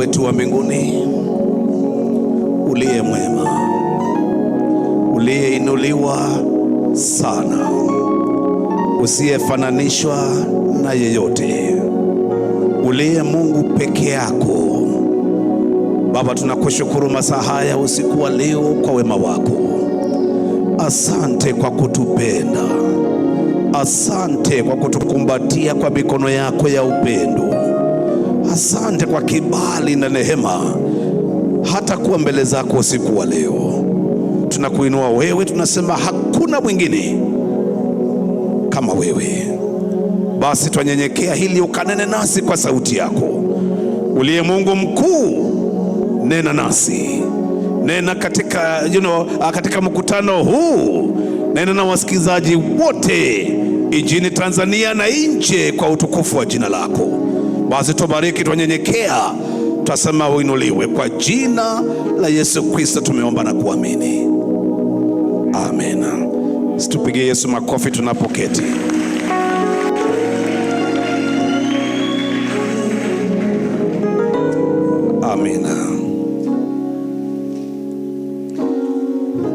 wetu wa mbinguni, uliye mwema, uliyeinuliwa sana, usiyefananishwa na yeyote, uliye Mungu peke yako. Baba, tunakushukuru masaa haya usiku wa leo kwa wema wako. Asante kwa kutupenda, asante kwa kutukumbatia kwa mikono yako ya upendo. Asante kwa kibali na neema hata kuwa mbele zako usiku wa leo. Tunakuinua wewe, tunasema hakuna mwingine kama wewe. Basi twanyenyekea hili ukanene nasi kwa sauti yako. Uliye Mungu mkuu, nena nasi. Nena katika mkutano huu. Nena na wasikizaji wote nchini Tanzania na nje kwa utukufu wa jina lako. Basi tubariki, twanyenyekea, twasema uinuliwe. Kwa jina la Yesu Kristo tumeomba na kuamini, amen. Situpigie Yesu makofi tunapoketi. Amina.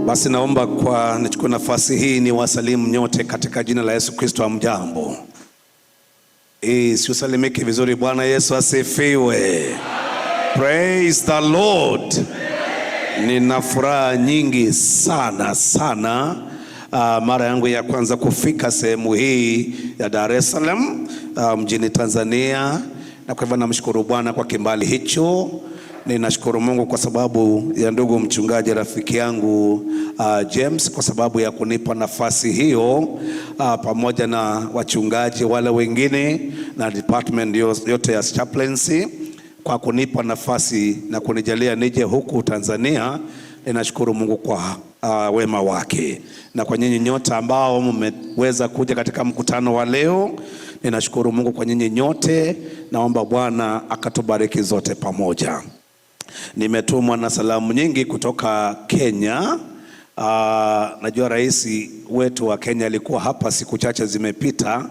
Basi naomba nichukue nafasi hii ni wasalimu nyote katika jina la Yesu Kristo. Hamjambo? Si usalimike vizuri? Bwana Yesu asifiwe. Praise the Lord. Nina furaha nyingi sana. Mara yangu ya kwanza kufika sehemu hii ya Dar es Salaam mjini Tanzania, na kwa hivyo namshukuru Bwana kwa kimbali hicho. Ninashukuru Mungu kwa sababu ya ndugu mchungaji rafiki yangu James, kwa sababu ya kunipa nafasi hiyo, pamoja na wachungaji wale wengine na department yote ya chaplaincy, kwa kunipa nafasi na kunijalia nije huku Tanzania. Ninashukuru Mungu kwa wema wake, na kwa nyinyi nyote ambao mmeweza kuja katika mkutano wa leo. Ninashukuru Mungu kwa nyinyi nyote. Naomba Bwana akatubariki zote pamoja. Nimetumwa na salamu nyingi kutoka Kenya. Najua rais wetu wa Kenya alikuwa hapa siku chache zimepita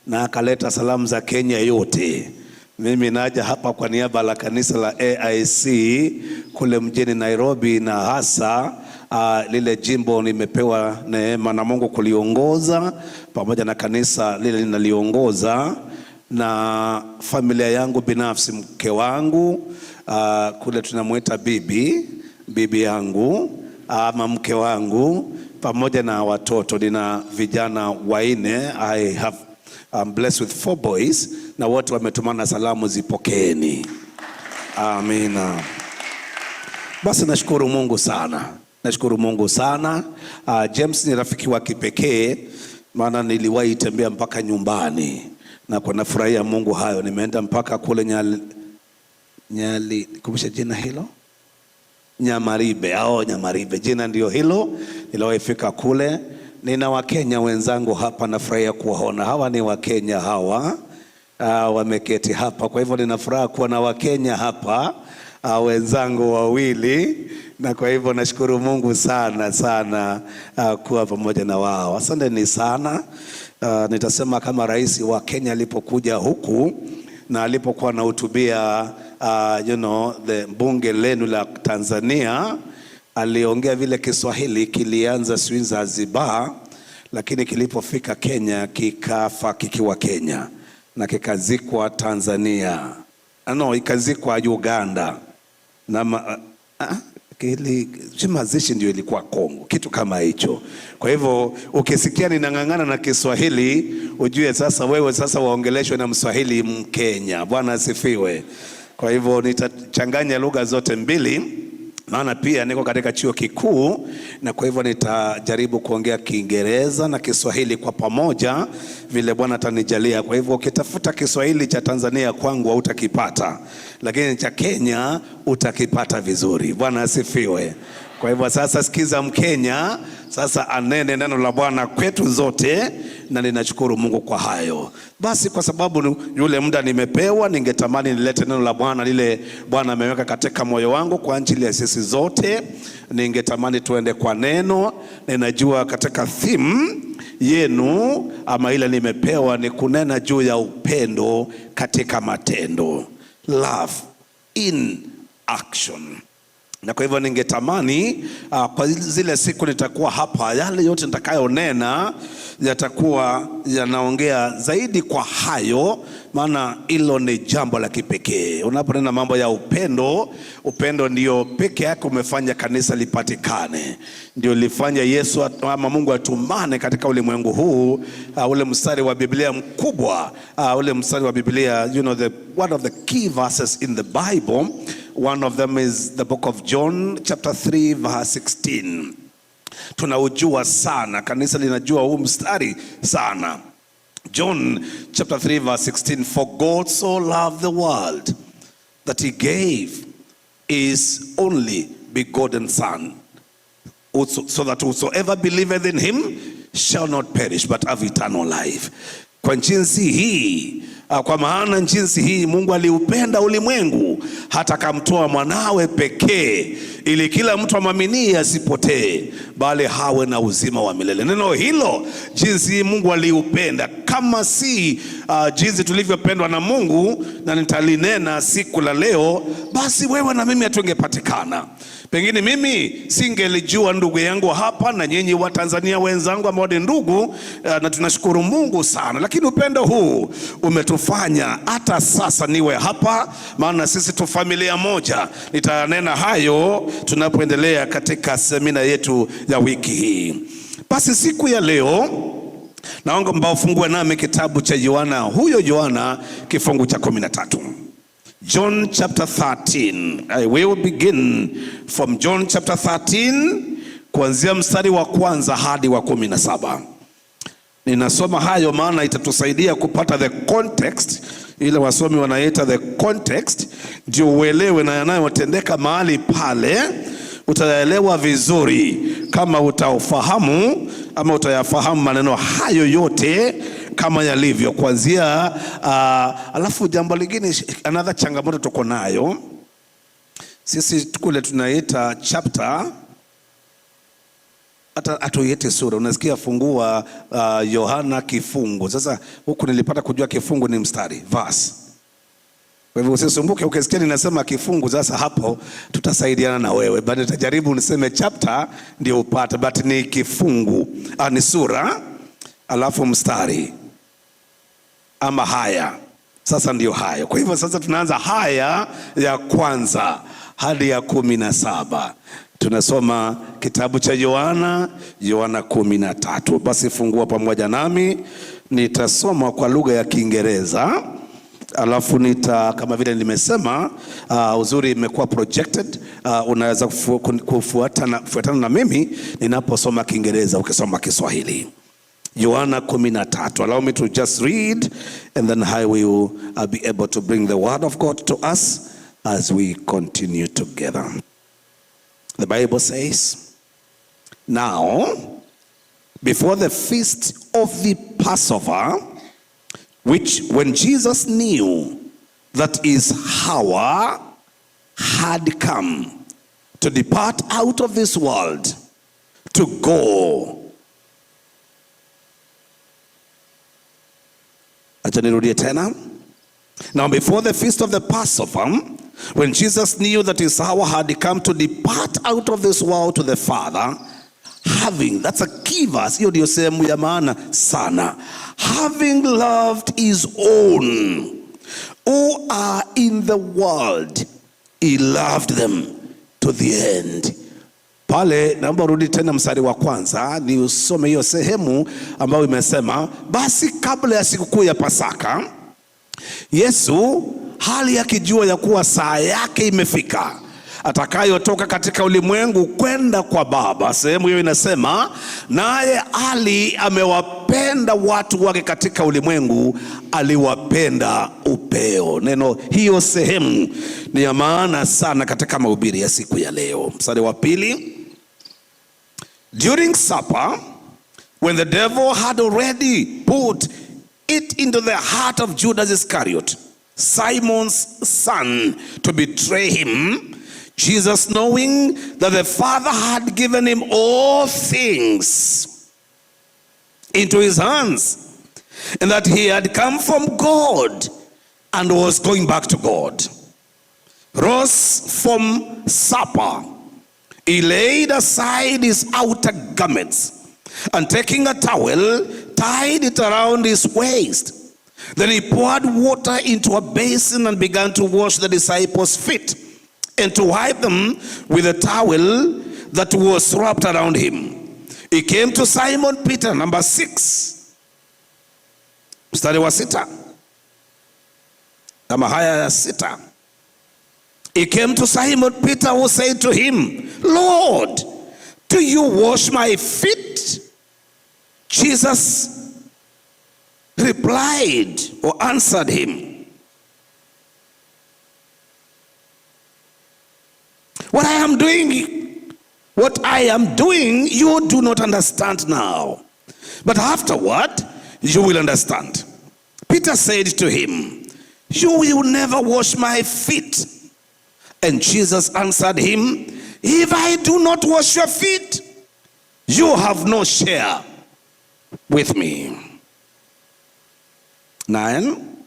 na akaleta salamu za Kenya yote. Mimi naja hapa kwa niaba la kanisa la AIC kule mjini Nairobi, na hasa lile jimbo nimepewa neema na Mungu kuliongoza pamoja na kanisa lile linaliongoza, na familia yangu binafsi, mke wangu kule tunamuita bibi yangu ama mke wangu, pamoja na watoto. Nina vijana 4. I'm blessed with 4 boys, na wote wametumana salamu, zipokeeni. Amina. Basi nashukuru Mungu sana. James ni rafiki wa kipekee, maana niliwahi tembea mpaka nyumbani, na kwa nafurahia Mungu hayo. Nimeenda mpaka kule Nyali, kumbusha jina hilo, Nyamaribe, jina ndio hilo. Niliwahi fika kule. Nina Wakenya wenzangu hapa, nafurahia kuwaona. Hawa ni Wakenya hawa, wameketi hapa. Kwa hivyo nina furaha kuwa na Wakenya hapa, wenzangu wawili, na kwa hivyo nashukuru Mungu sana kuwa pamoja na wao. Asanteni sana. Nitasema kama rais wa Kenya alipokuja huku na alipokuwa anahutubia the bunge lenu la Tanzania, aliongea vile Kiswahili kilianza Zanzibar, lakini kilipofika Kenya kikafa kikiwa Kenya na kikazikwa Tanzania. Ikazikwa Uganda na mazishi ndio ilikuwa Kongo, kitu kama hicho. Kwa hivyo ukisikia ninang'ang'ana na Kiswahili, ujue sasa wewe waongeleshwe na Mswahili Mkenya. Bwana asifiwe. Kwa hivyo nitachanganya lugha zote mbili, maana pia niko katika chuo kikuu, na kwa hivyo nitajaribu kuongea Kiingereza na Kiswahili kwa pamoja vile Bwana atanijalia. Kwa hivyo ukitafuta Kiswahili cha Tanzania kwangu hautakipata, lakini cha Kenya utakipata vizuri. Bwana asifiwe. Kwa hivyo sasa sikiza Mkenya sasa anene neno la Bwana kwetu zote, na ninashukuru Mungu kwa hayo. Basi kwa sababu yule muda nimepewa, ningetamani nilete neno la Bwana lile Bwana ameweka katika moyo wangu kwa ajili ya sisi zote. Ningetamani tuende kwa neno. Ninajua katika theme yenu ama ile nimepewa ni kunena juu ya upendo katika matendo. Love in action. Na kwa hivyo ningetamani kwa zile siku nitakuwa hapa, yale yote nitakayonena yatakuwa yanaongea zaidi kwa hayo, maana hilo ni jambo la kipekee. Unaponena mambo ya upendo, upendo ndio peke yake umefanya kanisa lipatikane, ndio lifanya Yesu ama Mungu atumane katika ulimwengu huu. Ule mstari wa Biblia mkubwa, ule mstari wa Biblia, you know, one of the key verses in the Bible, one of them is the book of John chapter 3 verse 16. Tunaujua sana, kanisa linajua huu mstari sana. John chapter 3 verse 16, for God so loved the world that he gave his only begotten son, so that whosoever believeth in him shall not perish but have eternal life. Kwa jinsi hii, kwa maana jinsi hii Mungu aliupenda ulimwengu hata akamtoa mwanawe pekee, ili kila mtu amwaminie asipotee bali hawe na uzima wa milele. Neno hilo, jinsi hii Mungu aliupenda, kama si jinsi tulivyopendwa na Mungu, na nitalinena siku la leo, basi wewe na mimi hatungepatikana. Pengine mimi singelijua ndugu yangu hapa, na nyinyi wa Tanzania wenzangu ambao ni ndugu, na tunashukuru Mungu sana. Lakini upendo huu umetufanya hata sasa niwe hapa, maana sisi tu familia moja. Nitanena hayo tunapoendelea katika semina yetu ya wiki hii. Basi siku ya leo naomba mfungue nami kitabu cha Yohana, huyo Yohana kifungu cha 13. John chapter 13. I will begin from John chapter 13 kuanzia mstari wa kwanza hadi wa 17. Ninasoma hayo maana itatusaidia kupata the context, ile wasomi wanaita the context, ndio uelewe na yanayotendeka mahali pale. Utayaelewa vizuri kama utafahamu ama utayafahamu maneno hayo yote kama yalivyo kuanzia. Alafu jambo lingine, another changamoto tuko nayo sisi kule tunaita chapter, hata atuiete sura. Unasikia fungua Yohana kifungu. Sasa huku nilipata kujua kifungu ni mstari, verse. Kwa hivyo usisumbuke ukisikia ninasema kifungu, sasa hapo tutasaidiana na wewe. Bado nitajaribu niseme chapter ndio upate, but ni kifungu, ni sura alafu mstari ama haya. Sasa ndio hayo. Kwa hivyo sasa tunaanza haya ya kwanza hadi ya 17. Tunasoma kitabu cha Yohana 13. Basi fungua pamoja nami. Nitasoma kwa lugha ya Kiingereza, alafu kama vile nimesema, uzuri imekuwa projected, unaweza kufuatana na mimi ninaposoma Kiingereza ukisoma Kiswahili. Yohana 13. Allow me to just read, and then I will be able to bring the word of God to us as we continue together. The Bible says, now before the feast of the Passover, which when Jesus knew that his hour had come to depart out of this world to go. Now before the feast of the Passover, when Jesus knew that his hour had come to depart out of this world to the Father, having, that's a key verse, hiyo ndio sehemu ya maana sana, having loved his own who are in the world, he loved them to the end. Pale naomba rudi tena mstari wa kwanza ni usome hiyo sehemu ambayo imesema, basi kabla ya sikukuu ya Pasaka, Yesu hali akijua ya kuwa saa yake imefika atakayotoka katika ulimwengu kwenda kwa Baba. Sehemu hiyo inasema, naye hali amewapenda watu wake katika ulimwengu, aliwapenda upeo. Neno hiyo sehemu ni ya maana sana katika mahubiri ya siku ya leo. Mstari wa pili, during supper, when the devil had already put it into the heart of Judas Iscariot, Simon's son, to betray him, Jesus, knowing that the Father had given him all things into his hands, and that he had come from God and was going back to God. rose from supper, he laid aside his outer garments, and taking a towel, tied it around his waist. Then he poured water into a basin and began to wash the disciples' feet and to wipe them with a towel that was wrapped around him. He came to Simon Peter, number 6. Mstari wa 6. Kama haya ya 6. He came to Simon Peter, who said to him, Lord, do you wash my feet? Jesus replied or answered him, What I am doing, you do not understand now, but afterward you will understand. Peter said to him, You will never wash my feet. And Jesus answered him, If I do not wash your feet, you have no share with me. 9.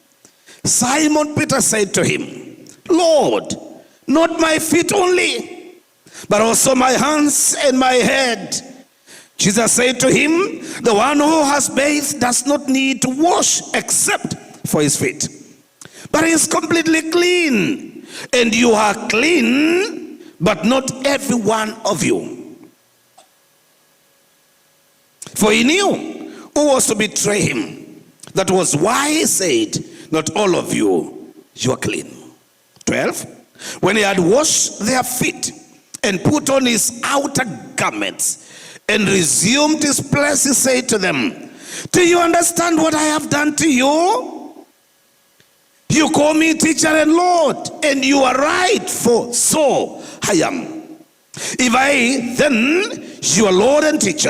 Simon Peter said to him, Lord, not my feet only, but also my hands and my head. Jesus said to him, The one who has bathed does not need to wash except for his feet, but is completely clean. And you are clean, but not every one of you. For he knew who was to betray him. That was why he said, Not all of you are clean. 12. When he had washed their feet and put on his outer garments and resumed his place, he said to them, Do you understand what I have done to you? You call me teacher and Lord, and you are right, for so I am. If I then, your Lord and teacher,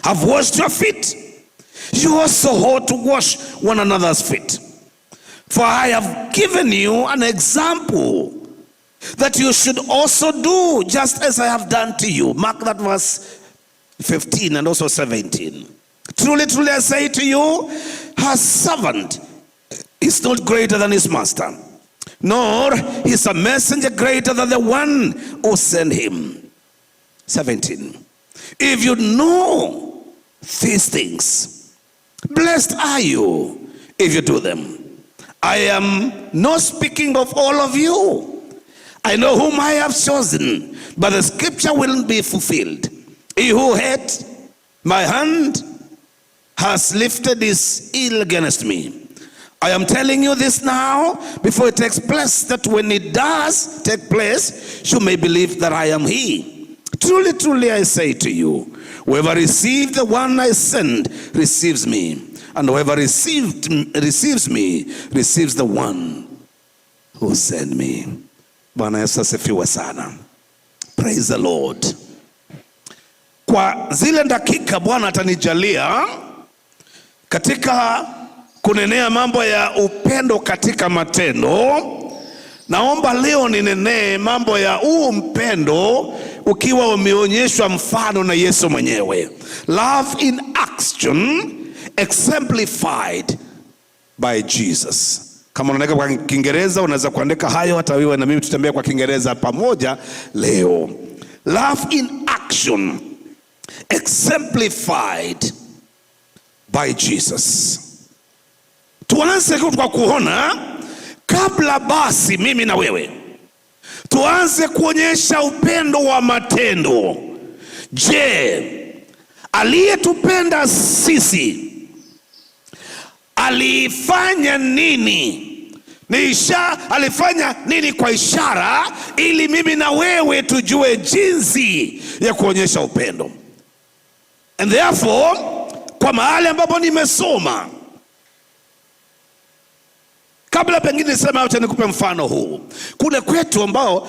have washed your feet, you also ought to wash one another's feet. For I have given you an example that you should also do just as I have done to you. Mark that verse 15 and also 17. Truly, truly I say to you, her servant is not greater than his master, nor is a messenger greater than the one who sent him. 17. If you know these things, blessed are you if you do them. I am not speaking of all of you. I know whom I have chosen, but the scripture will be fulfilled. He who had my hand has lifted his heel against me. I am telling you this now before it takes place, that when it does take place, you may believe that I am he. Truly, truly I say to you, whoever received the one I send receives me, and whoever receives me receives the one who sent me. Bwana Yesu asifiwe sana. Praise the Lord. Kwa zile dakika Bwana atanijalia katika kunenea mambo ya upendo katika matendo, naomba leo ninenee mambo ya upendo ukiwa umeonyeshwa mfano na Yesu mwenyewe. Love in action exemplified by Jesus. Kama unaandika kwa Kiingereza unaweza kuandika hayo, hata wewe na mimi tutembea kwa Kiingereza pamoja leo. Love in action exemplified by Jesus. Tuanze kwa kuona, kabla basi mimi na wewe tuanze kuonyesha upendo wa matendo. Je, aliyetupenda sisi alifanya nini? Alifanya nini kwa ishara ili mimi na wewe tujue jinsi ya kuonyesha upendo? And therefore, kwa mahali ambapo nimesoma, kabla pengine nisema acha nikupe mfano huu. Kule kwetu ambao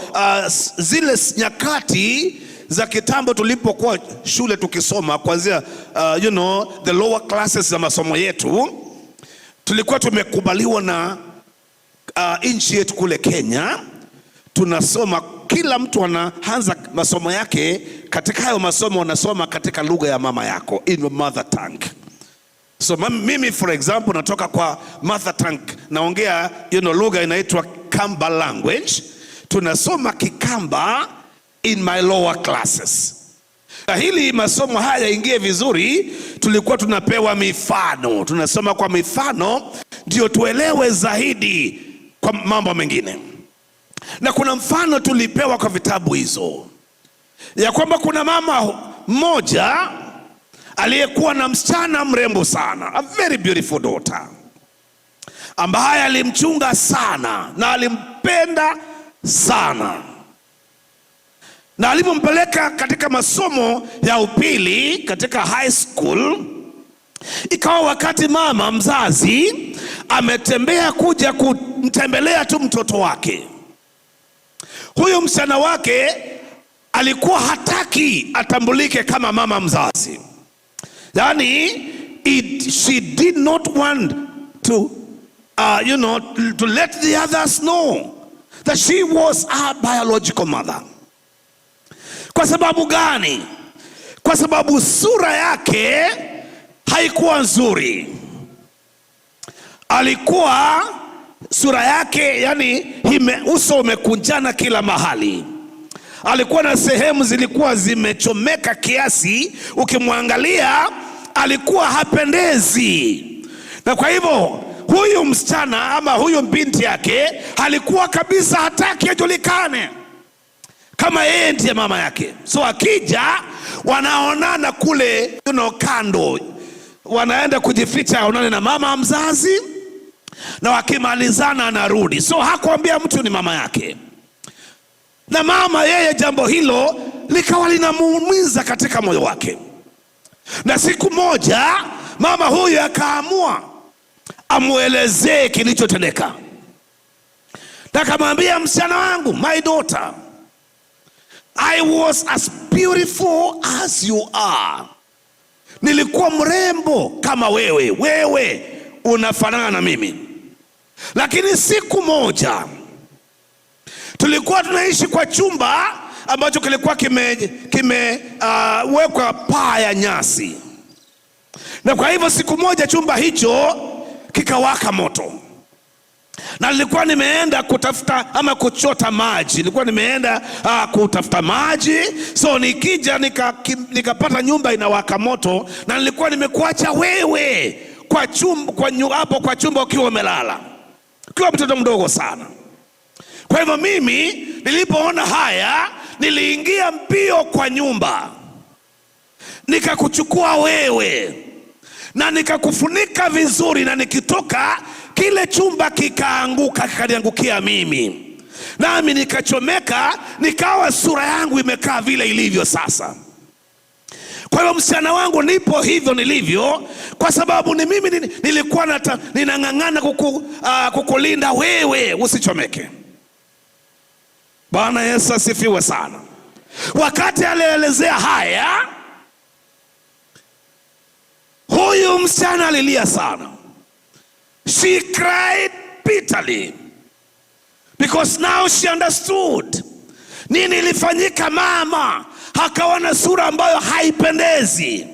zile nyakati za kitambo tulipokuwa shule tukisoma kuanzia the lower classes za masomo yetu, tulikuwa tumekubaliwa na nchi yetu kule Kenya. Tunasoma, kila mtu anaanza masomo yake katika hayo masomo wanasoma katika lugha ya mama yako, in your mother tongue. So mimi for example natoka kwa mother tongue, naongea lugha inaitwa Kikamba language, tunasoma Kikamba in my lower classes. Na hili masomo haya ingie vizuri, tulikuwa tunapewa mifano. Tunasoma kwa mifano ndio tuelewe zaidi kwa mambo mengine. Na kuna mfano tulipewa kwa vitabu hizo, ya kwamba kuna mama mmoja aliyekuwa na msichana mrembo sana, a very beautiful daughter, ambaye alimchunga sana na alimpenda sana. Na alipompeleka katika masomo ya upili katika high school, ikawa wakati mama mzazi ametembea kuja kumtembelea tu mtoto wake, huyu msichana wake alikuwa hataki atambulike kama mama mzazi. Yani she did not want to to let the others know that she was her biological mother. Kwa sababu gani? Kwa sababu sura yake haikuwa nzuri. Alikuwa sura yake, yani uso umekunjana kila mahali. Alikuwa na sehemu zilikuwa zimechomeka kiasi, ukimwangalia alikuwa hapendezi. Na kwa hivyo huyu msichana ama huyu binti yake alikuwa kabisa hataki ajulikane kama yeye ndiye mama yake. So akija wanaonana kule kando, wanaenda kujificha aonane na mama mzazi, na wakimalizana anarudi. So hakuambia mtu ni mama yake. Na mama yeye jambo hilo likawa linamuumiza katika moyo wake. Na siku moja mama huyu akaamua amuelezee kilichotendeka. Na akamwambia, msichana wangu, my daughter, I was as beautiful as you are. Nilikuwa mrembo kama wewe. Wewe unafanana na mimi. Lakini siku moja tulikuwa tunaishi kwa chumba ambacho kilikuwa kimewekwa paa ya nyasi. Na kwa hivyo siku moja chumba hicho kikawaka moto. Na nilikuwa nimeenda kutafuta ama kuchota maji. Nilikuwa nimeenda kutafuta maji. So nikija nikapata nyumba inawaka moto, na nilikuwa nimekuacha wewe kwa chumba ukiwa umelala, ukiwa mtoto mdogo sana. Kwa hivyo mimi nilipoona haya, niliingia mbio kwa nyumba, nikakuchukua wewe na nikakufunika vizuri, na nikitoka kile chumba kikaanguka, kikaniangukia mimi, nami nikachomeka, nikawa sura yangu imekaa vile ilivyo sasa. Kwa hivyo msichana wangu, nipo hivyo nilivyo kwa sababu ni mimi nilikuwa ninang'ang'ana kukulinda wewe usichomeke. Bwana Yesu asifiwe sana. Wakati alielezea haya, huyu msichana alilia sana. She cried bitterly because now she understood nini ilifanyika. Mama akawa na sura ambayo haipendezi.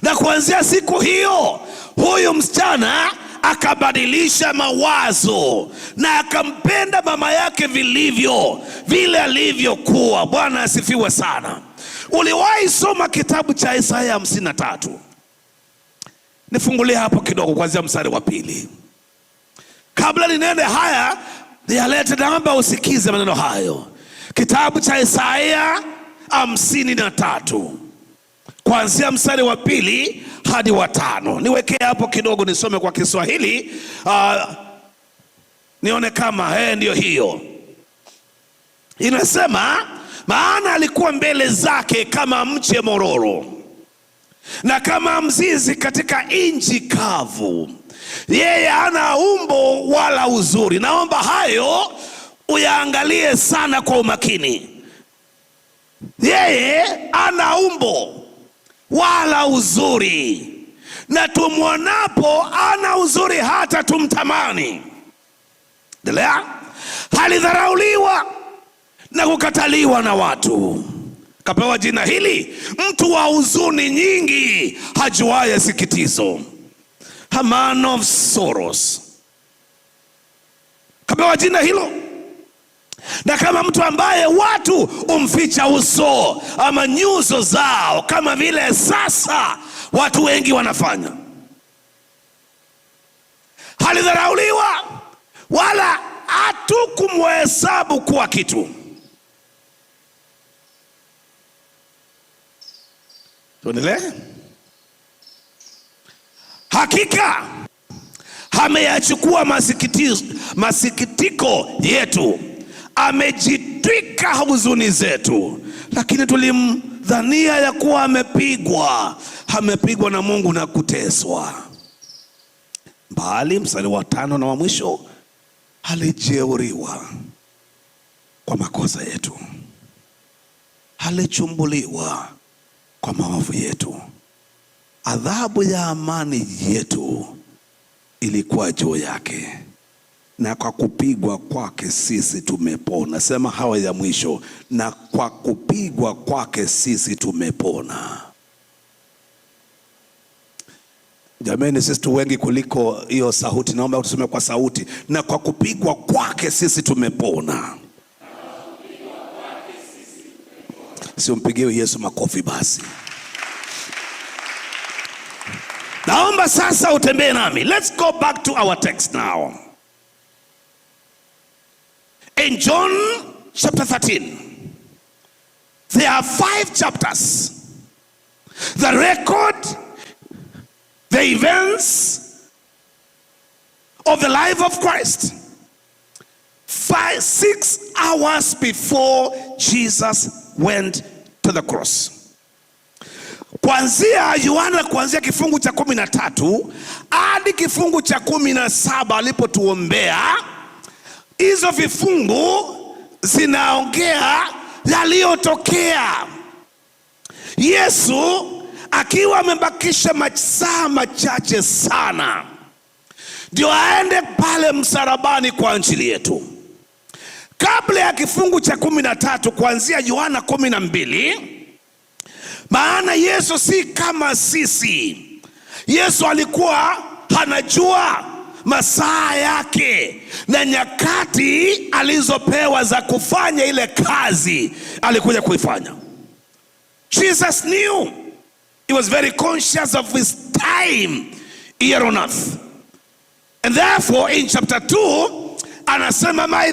Na kuanzia siku hiyo huyu msichana akabadilisha mawazo na akampenda mama yake vilivyo, vile alivyokuwa. Bwana asifiwe sana. Uliwahi soma kitabu cha Isaya 53? Nifungulie hapo kidogo kuanzia mstari wa 2. Kabla ninene haya, niyalete namba usikize maneno hayo. Kitabu cha Isaya 53 kuanzia mstari wa 2 hadi wa 5. Niwekee hapo kidogo nisome kwa Kiswahili nione kama ndio hiyo. Inasema, maana alikuwa mbele zake kama mche mororo na kama mzizi katika nchi kavu. Yeye hana umbo wala uzuri. Naomba hayo uyaangalie sana kwa umakini. Yeye hana umbo wala uzuri, na tumwonapo ana uzuri hata tumtamani. Endelea. Alidharauliwa na kukataliwa na watu, kapewa jina hili, mtu wa huzuni nyingi, hajuaye sikitizo, a man of sorrows. kapewa jina hilo. Na kama mtu ambaye watu umficha uso ama nyuso zao, kama vile sasa watu wengi wanafanya, halidharauliwa wala hatukumhesabu kuwa kitu. Tuendelee. Hakika ameyachukua masikitiko yetu, amejitwika huzuni zetu, lakini tulimdhania ya kuwa amepigwa na Mungu na kuteswa. Bali mstari wa 5 na wa mwisho, alijeruhiwa kwa makosa yetu, alichumbuliwa kwa maovu yetu, adhabu ya amani yetu ilikuwa juu yake, na kwa kupigwa kwake sisi tumepona. Sema hawa ya mwisho, na kwa kupigwa kwake sisi tumepona. Jamani, sisi tu wengi kuliko hiyo sauti. Naomba tuseme kwa sauti, na kwa kupigwa kwake sisi tumepona. Simpigie Yesu makofi basi. Naomba sasa utembee nami. Let's go back to our text now. In John chapter 13, there are 5 chapters that record the events of the life of Christ 6 hours before Jesus went to the cross. Kuanzia Yohana, kuanzia kifungu cha 13 hadi kifungu cha 17 alipotuombea, hizo vifungu zinaongea yaliyotokea. Yesu akiwa amebakisha masaa machache sana ndio aende pale msalabani kwa ajili yetu. Kabla ya kifungu cha 13 kuanzia Yohana 12, maana Yesu si kama sisi. Yesu alikuwa anajua masaa yake na nyakati alizopewa za kufanya ile kazi alikuja kuifanya. Jesus knew. He was very conscious of his time here on earth. And therefore in chapter 2 anasema my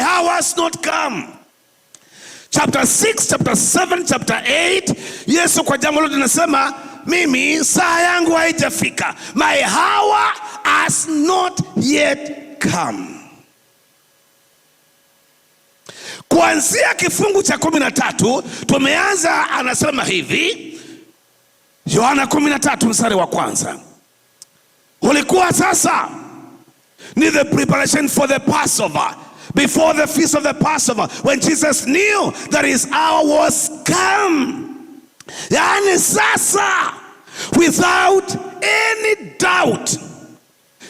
hour has not come. Chapter 6, chapter 7, chapter 8, Yesu kwa jambo lote anasema mimi saa yangu haijafika. My hour has not yet come. Kuanzia kifungu cha 13 tumeanza, anasema hivi, Yohana 13 mstari wa 1. Ulikuwa sasa ni the preparation for the Passover, before the feast of the Passover, when Jesus knew that his hour was come. Yani sasa, without any doubt,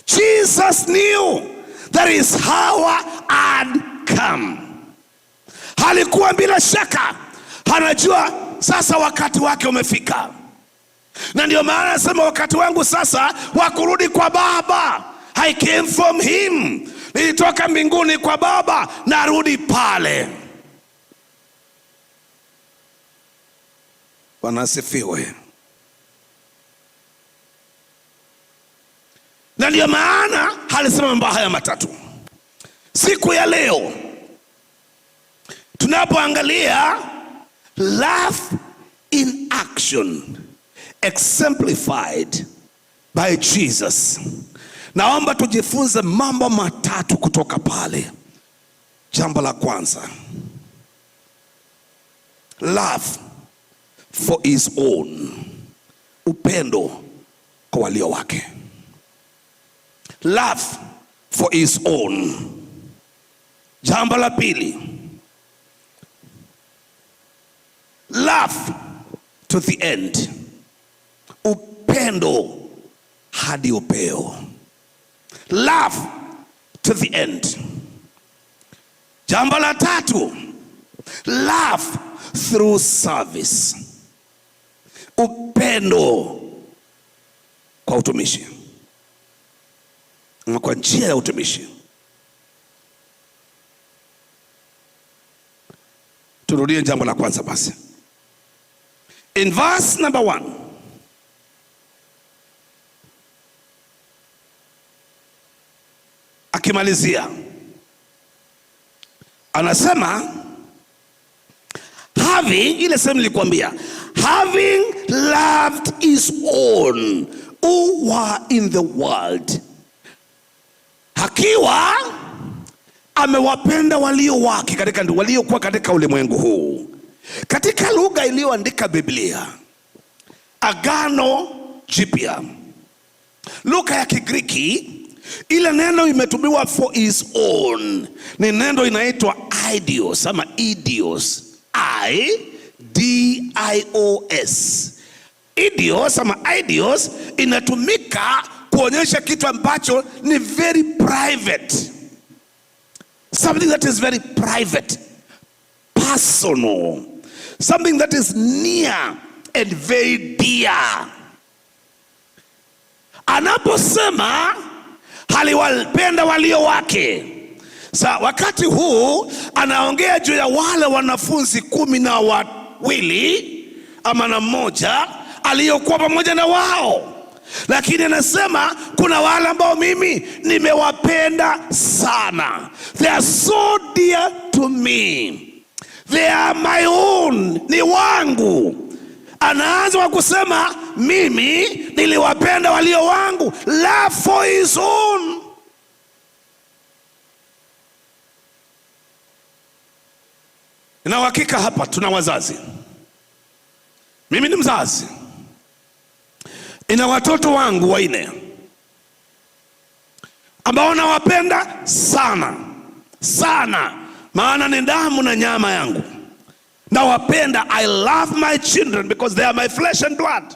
Jesus knew that his hour had come. Halikuwa bila shaka, anajua sasa wakati wake umefika. Na ndio maana anasema wakati wangu sasa wa kurudi kwa Baba. I came from him. Nilitoka mbinguni kwa Baba, narudi pale. Bwana asifiwe. Na ndio maana alisema mambo haya matatu. Siku ya leo tunapoangalia love in action exemplified by Jesus, naomba tujifunze mambo matatu kutoka pale. Jambo la kwanza, love for his own, upendo kwa walio wake. Love for his own. Jambo la pili, love to the end, upendo hadi upeo. Love to the end. Jambo la tatu, love through service, upendo kwa utumishi, kwa njia ya utumishi. Turudie jambo la kwanza basi. In verse number 1, akimalizia anasema having, ile sehemu nilikwambia, having loved his own who were in the world, akiwa amewapenda walio wake katika waliokuwa katika ulimwengu huu. Katika lugha iliyoandika Biblia, Agano Jipya, lugha ya Kigiriki, ile neno imetumiwa for his own ni neno inaitwa idios ama idios, I-D-I-O-S. Idios ama idios inatumika kuonyesha kitu ambacho ni very private, something that is very private, personal, something that is near and very dear. Anaposema aliwapenda walio wake, wakati huu anaongea juu ya wale wanafunzi 12 ama na mmoja aliyokuwa pamoja na wao, lakini anasema kuna wale ambao mimi nimewapenda sana. They are so dear to me, they are my own, ni wangu. Anaanza kwa kusema mimi niliwapenda walio wangu, love for his own. Na hakika hapa tuna wazazi, mimi ni mzazi, ina watoto wangu 4 ambao nawapenda sana sana, maana ni damu na nyama yangu. Nawapenda, I love my children because they are my flesh and blood.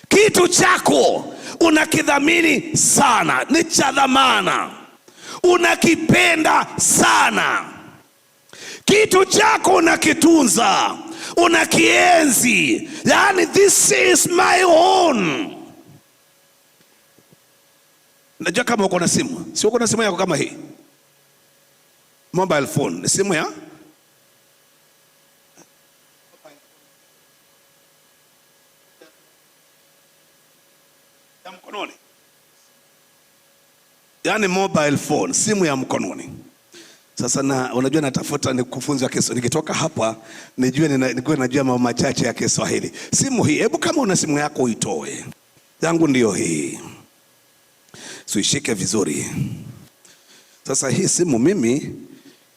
Kitu chako unakidhamini sana, ni cha dhamana, unakipenda sana. Kitu chako unakitunza, unakienzi, yani this is my own. Najua kama uko na simu, si uko na simu yako kama hii mobile phone, ni simu ya mkononi, yani mobile phone, simu ya mkononi. Sasa na unajua natafuta ni kufunza Kiswahili, nikitoka hapa nijue najua mambo machache ya Kiswahili. Simu hii, hebu kama una simu yako uitoe. Yangu ndio hii, suishike vizuri. Sasa hii simu mimi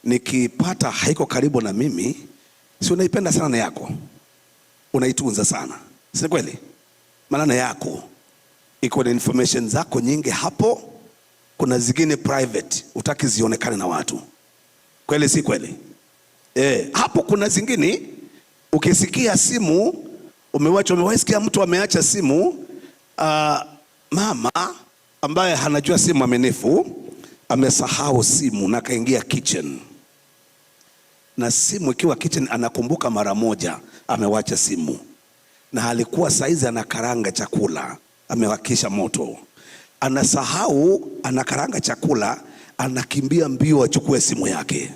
nikipata haiko karibu na mimi, si unaipenda sana na yako, unaitunza sana, si kweli? Maana yako iko na information zako nyingi hapo, kuna zingine private utaki zionekane na watu, kweli si kweli? Hapo kuna zingine ukisikia simu umewasikia mtu ameacha simu, mama ambaye hanajua simu amenifu amesahau simu na kaingia kitchen, na simu ikiwa kitchen anakumbuka mara moja amewacha simu, na alikuwa saizi anakaranga chakula, amewakisha moto, anasahau anakaranga chakula, anakimbia mbio achukue simu yake.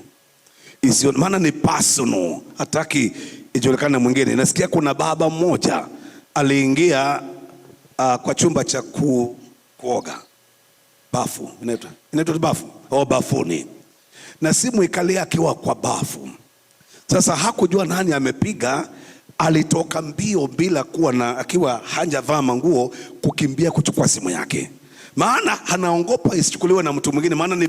Maana ni personal, hataki ijulikane mwingine. Nasikia kuna baba mmoja aliingia kwa chumba cha kuoga, bafu, inaitwa bafu au bafuni, na simu ikalia akiwa kwa bafu. Sasa hakujua nani amepiga, alitoka mbio bila kuwa na, akiwa hajavaa manguo, kukimbia kuchukua simu yake, maana anaogopa isichukuliwe na mtu mwingine, maana ni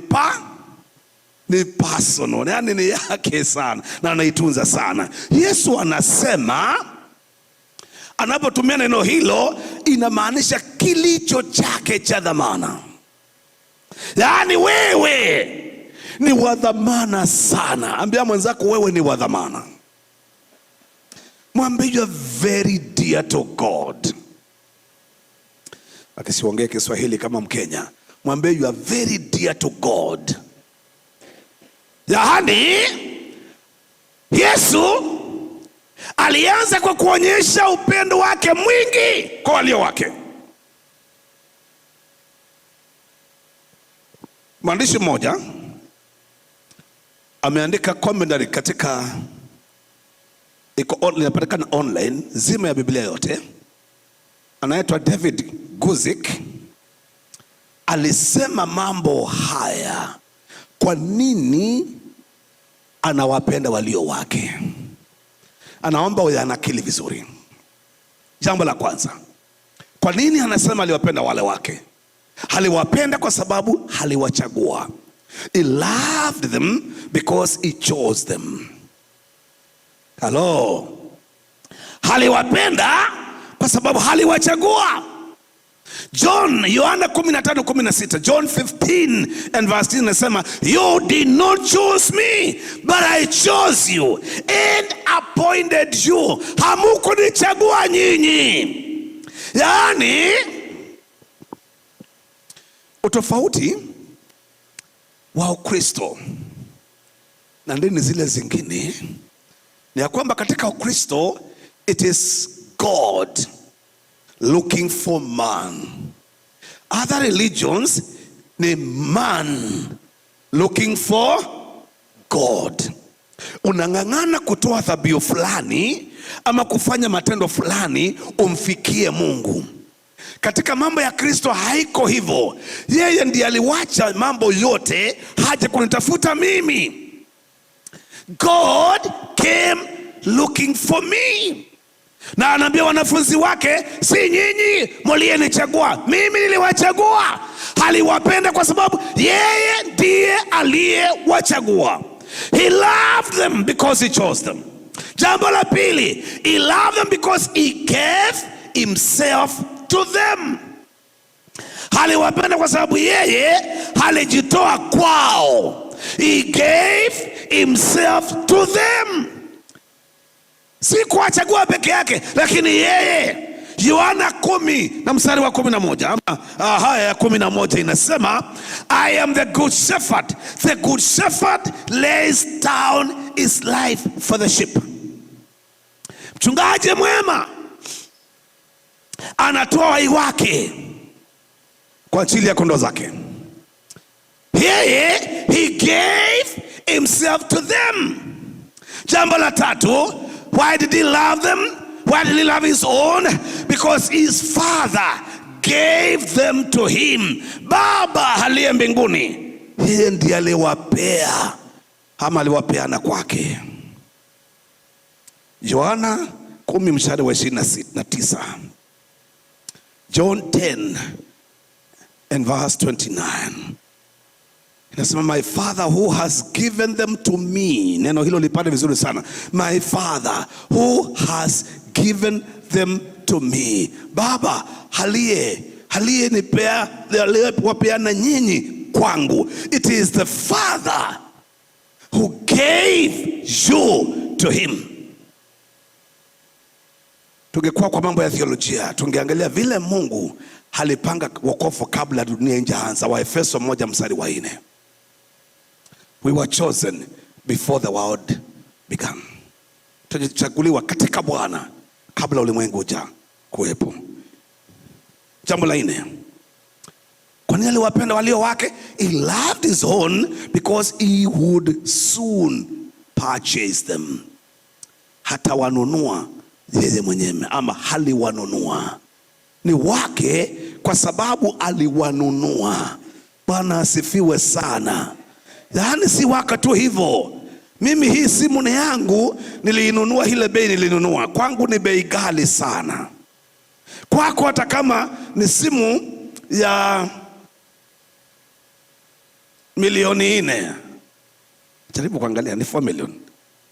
personal, yani ni yake sana na anaitunza sana. Yesu anasema, anapotumia neno hilo inamaanisha kilicho chake cha dhamana, yani wewe ni wa dhamana sana. Ambia mwenzako wewe ni wa dhamana. Mwambie you are very dear to God. Akisiongea Kiswahili kama Mkenya, mwambie you are very dear to God. Yaani Yesu alianza kwa kuonyesha upendo wake mwingi kwa walio wake. Mwandishi mmoja ameandika commentary katika inapatikana online zima ya Biblia yote. Anaitwa David Guzik. Alisema mambo haya, kwa nini anawapenda walio wake. Anaomba uyanakili vizuri. Jambo la kwanza, kwa nini anasema aliwapenda wale wake? Aliwapenda kwa sababu aliwachagua. He loved them because he chose them. Hello. Aliwapenda kwa sababu aliwachagua. Yohana 15:16, John 15 and verse 10 nasema, you did not choose me, but I chose you and appointed you. Hamukunichagua nyinyi. Yaani utofauti wa Ukristo na dini zile zingine ni ya kwamba katika Ukristo it is God looking for man. Other religions ni man looking for God. Unang'ang'ana kutoa dhabihu fulani ama kufanya matendo fulani umfikie Mungu. Katika mambo ya Kristo haiko hivyo. Yeye ndiye aliwacha mambo yote haja kunitafuta mimi. God came looking for me. Na anaambia wanafunzi wake, si nyinyi mlienichagua, mimi niliwachagua. Aliwapenda kwa sababu yeye ndiye aliyewachagua. He loved them because he chose them. Jambo la pili, he loved them because he gave himself to them. Aliwapenda kwa sababu yeye alijitoa kwao. He gave himself to them. Si kuwachagua peke yake, lakini yeye. Yohana 10:11 ama haya ya 11 inasema, I am the good shepherd. The good shepherd lays down his life for the sheep. Mchungaji mwema anatoa uhai wake kwa ajili ya kondoo zake. Yeye, he gave himself to them. Jambo la tatu, why did he love them? Why did he love his own? Because his father gave them to him. Baba aliye mbinguni, yeye ndiye aliwapea ama aliwapeana kwake. Yohana 10:29. John 10 and verse 29. Inasema, my father who has given them to me. Neno hilo lipate vizuri sana. My father who has given them to me. Baba aliye nipea, aliyewapeana nyinyi kwangu. It is the Father who gave you to him. Tungekuwa kwa mambo ya theolojia, tungeangalia vile Mungu alipanga wokovu kabla dunia haijaanza. Waefeso 1:4. We were chosen before the world began. Tulichaguliwa katika Bwana kabla ulimwengu uja kuwepo. Jambo la 4, kwa nini aliwapenda walio wake? He loved his own because he would soon purchase them. Hata wanunua yeye mwenyewe, ama haliwanunua. Ni wake kwa sababu aliwanunua. Bwana asifiwe sana. Yaani si waka tu hivyo. Mimi hii simu ni yangu, niliinunua ile bei nilinunua. Kwangu ni bei ghali sana. Kwako hata kama ni simu ya milioni 4, jaribu kuangalia ni 4 million,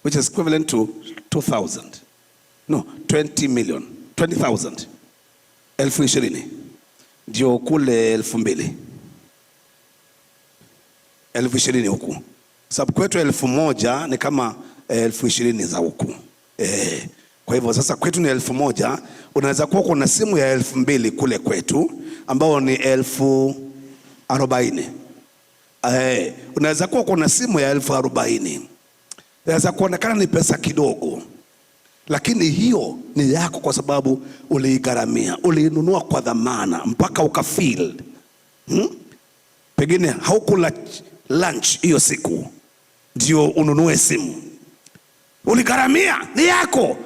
which is equivalent to 2,000. No, 20 million. 20,000. 20,000. Ndio kule 2,000. 20,000 huku. Sababu kwetu 1,000 ni kama 20,000 za huku. Kwa hivyo sasa kwetu ni 1,000. Unaweza kuwa kuna simu ya 2,000 kule kwetu ambao ni 40,000. Unaweza kuwa kuna simu ya 40,000. Inaweza kuonekana ni pesa kidogo, lakini hiyo ni yako kwa sababu uliigharamia, uliinunua kwa dhamana mpaka ukafeel. Pengine haukula lunch hiyo siku, ndio ununue simu. Uligharamia, ni yako.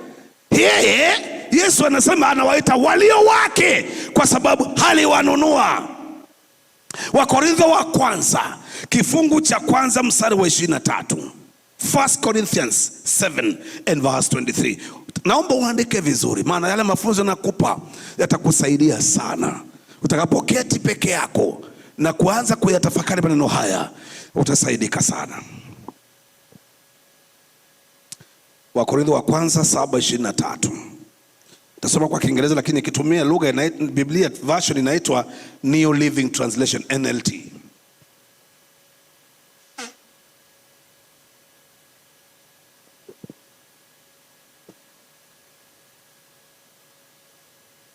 Yeye Yesu anasema anawaita walio wake kwa sababu haliwanunua. Wakorintho wa kwanza kifungu cha kwanza mstari wa 23. 1 Corinthians 7 and verse 23. Naomba uandike vizuri, maana yale mafunzo nakupa yatakusaidia sana. Utakapoketi peke yako na kuanza kuyatafakari maneno haya, utasaidika sana. Wakorintho wa kwanza 7:23. Tasoma kwa Kiingereza lakini kitumia lugha ya Biblia version inaitwa New Living Translation, NLT.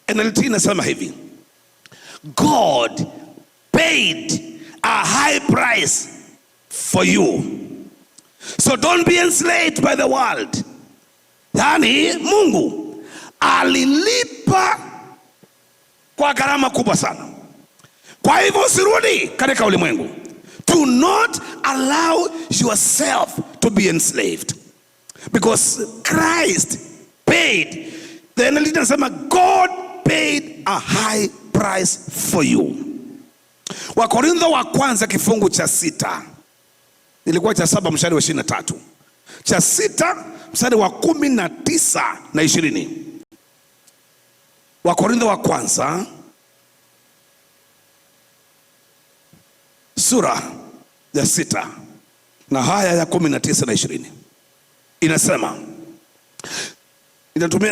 NLT inasema hivi: God paid a high price for you, so don't be enslaved by the world. Yani Mungu alilipa kwa gharama kubwa sana. Kwa hivyo usirudi katika ulimwengu. Do not allow yourself to be enslaved, because Christ paid. The NLT inasema God paid a high price for you. Wakorintho wa kwanza kifungu cha 6. Ilikuwa cha 7 mstari wa 23. Cha 6 mstari wa 19 na 20. Wakorintho wa kwanza sura ya 6 na haya ya 19 na 20. Inasema,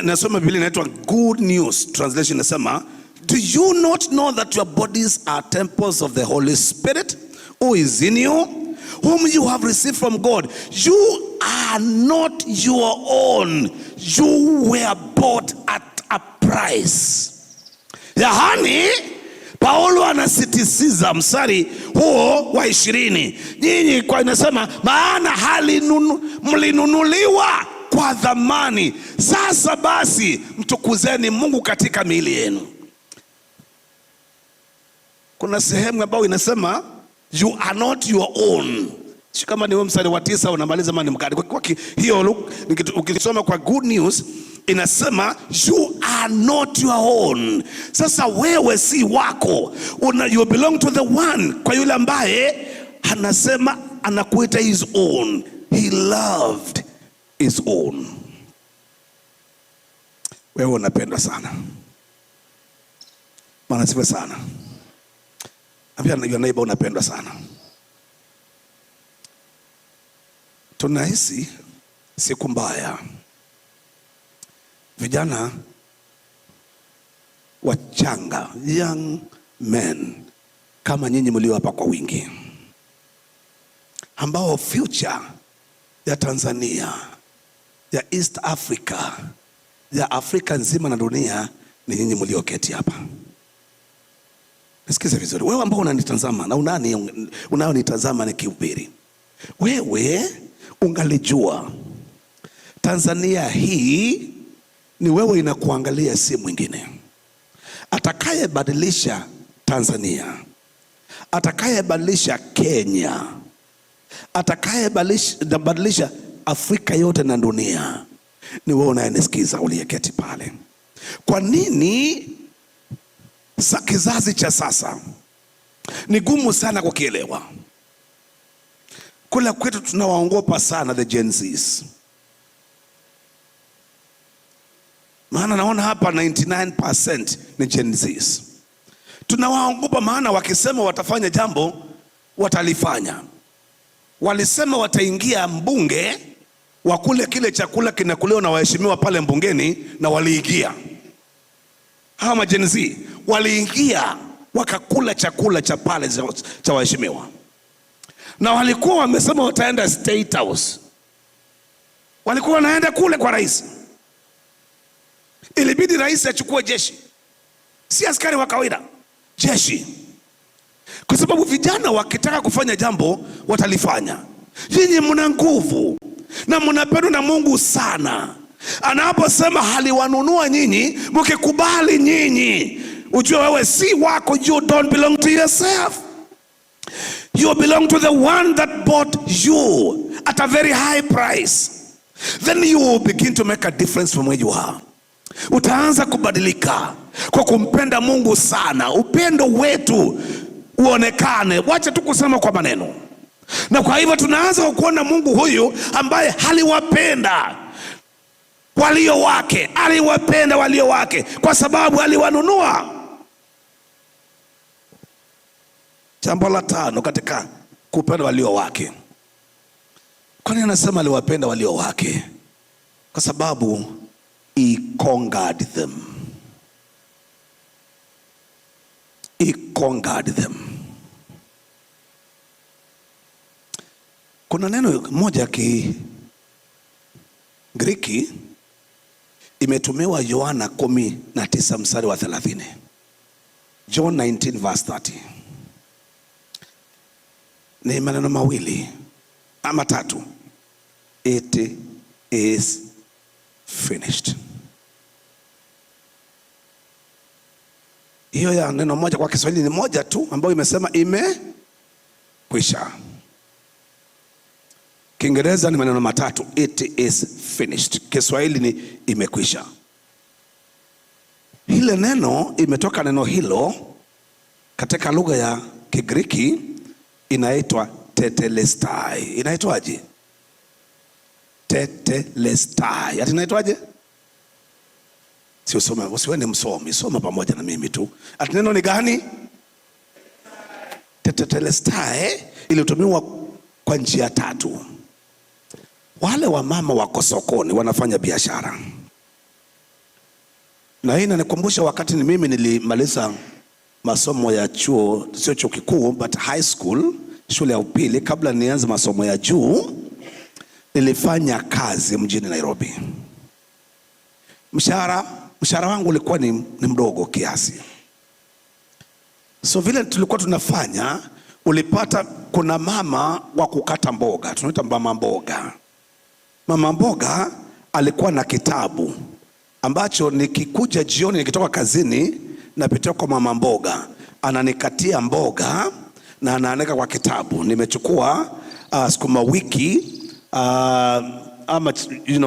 nasoma Biblia inaitwa Good News Translation, inasema, do you not know that your bodies are temples of the Holy Spirit who is in you, whom you have received from God? You are not your own. You were bought at a price. Yaani Paulo anasisitiza mstari huo wa 20. Nyinyi kwa inasema maana mlinunuliwa kwa dhamani. Sasa basi mtukuzeni Mungu katika miili yenu. Kuna sehemu ambayo inasema you are not your own. Kama ni wewe mstari wa 9 unamaliza mani mkadi. Kwa hiyo ukisoma kwa Good News inasema you are not your own. Sasa wewe si wako. You belong to the one, kwa yule ambaye anasema anakuita his own. He loved his own. Wewe unapendwa sana. Maana sifa sana. Ambia neighbor unapendwa sana. Tunahisi siku mbaya. Vijana wachanga, young men kama nyinyi mlio hapa kwa wingi, ambao future ya Tanzania, ya East Africa, ya Afrika nzima na dunia ni nyinyi mlioketi hapa. Nisikize vizuri. Wewe ambao unanitazama na unaonitazama nikihubiri, wewe ungalijua Tanzania hii ni wewe inakuangalia, si mwingine. Atakayebadilisha Tanzania, atakayebadilisha Kenya, atakayebadilisha Afrika yote na dunia ni wewe unayenisikiza uliyeketi pale. Kwa nini kizazi cha sasa ni gumu sana kukielewa? Kula kwetu tunawaongopa sana the Gen Zs. Maana naona hapa 99% ni Gen Zs. Tunawaongopa maana wakisema watafanya jambo watalifanya. Walisema wataingia mbunge wakule kile chakula kinakuliwa na waheshimiwa pale mbungeni, na waliingia. Hawa Gen Z waliingia wakakula chakula cha pale cha waheshimiwa, na walikuwa wamesema wataenda State House. Walikuwa wanaenda kule kwa rais. Ilibidi rais achukue jeshi, si askari wa kawaida, jeshi, kwa sababu vijana wakitaka kufanya jambo watalifanya. Nyinyi mna nguvu na mnapendwa na Mungu sana. Anaposema haliwanunua nyinyi, mkikubali nyinyi, ujue wewe si wako. You don't belong to yourself. You belong to the one that bought you at a very high price. Then you will begin to make a difference from where you are. Utaanza kubadilika kwa kumpenda Mungu sana. Upendo wetu uonekane, wacha tu kusema kwa maneno. Na kwa hivyo tunaanza kuona Mungu huyu ambaye aliwapenda walio wake, aliwapenda walio wake kwa sababu aliwanunua. Jambo la tano katika kupenda walio wake. Kwa nini anasema aliwapenda walio wake? Kwa sababu he conquered them. He conquered them. Kuna neno moja ya Kigiriki imetumiwa Yohana 19 mstari wa 30. John 19 verse 30. Ni maneno mawili ama tatu. It is finished. Hiyo ya neno moja kwa Kiswahili ni moja tu ambayo imesema imekwisha. Kiingereza ni maneno matatu, it is finished. Kiswahili ni imekwisha. Hile neno imetoka neno hilo katika lugha ya Kigiriki inaitwa tetelestai. Inaitwaje? Tetelestai. Ati inaitwaje? Si usome, usiwende msomi, soma pamoja na mimi tu. Ati neno ni gani? Tetelestai ilitumiwa kwa njia tatu. Wale wa mama wako sokoni wanafanya biashara. Na hii inanikumbusha wakati ni mimi nilimaliza masomo ya chuo, sio chuo kikuu but high school, shule ya upili. Kabla nianze masomo ya juu nilifanya kazi mjini Nairobi. Mshahara wangu ulikuwa ni mdogo kiasi. So vile tulikuwa tunafanya, ulipata kuna mama wa kukata mboga, tunaita mama mboga. Mama mboga alikuwa na kitabu ambacho nikikuja jioni nikitoka kazini napitia kwa mama mboga, ananikatia mboga na anaandika kwa kitabu. Nimechukua sukuma wiki ama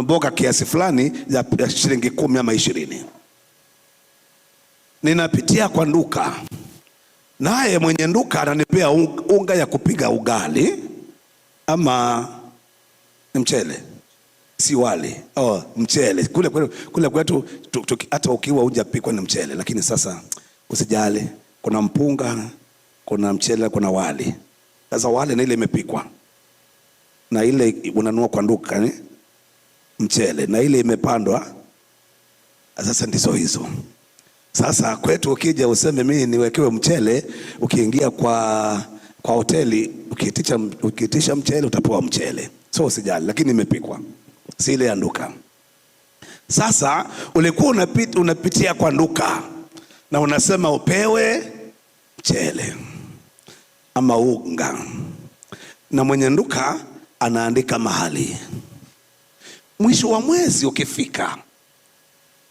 mboga kiasi fulani ya shilingi 10 ama 20. Ninapitia kwa nduka, naye mwenye nduka ananipea unga ya kupiga ugali ama mchele. Si wali, mchele. Kule kwetu hata ukiwa hujapikwa ni mchele, lakini sasa usijali, kuna mpunga, kuna mchele, kuna wali. Sasa wali na ile imepikwa, na ile unanunua kwa nduka ni mchele, na ile imepandwa. Sasa ndizo hizo. Sasa kwetu ukija useme mimi niwekewe mchele, ukiingia kwa hoteli ukiitisha mchele utapewa mchele. So usijali, lakini imepikwa, si ile ya nduka. Sasa ulikuwa unapitia kwa nduka na unasema upewe mchele ama unga, na mwenye nduka anaandika mahali. Mwisho wa mwezi ukifika,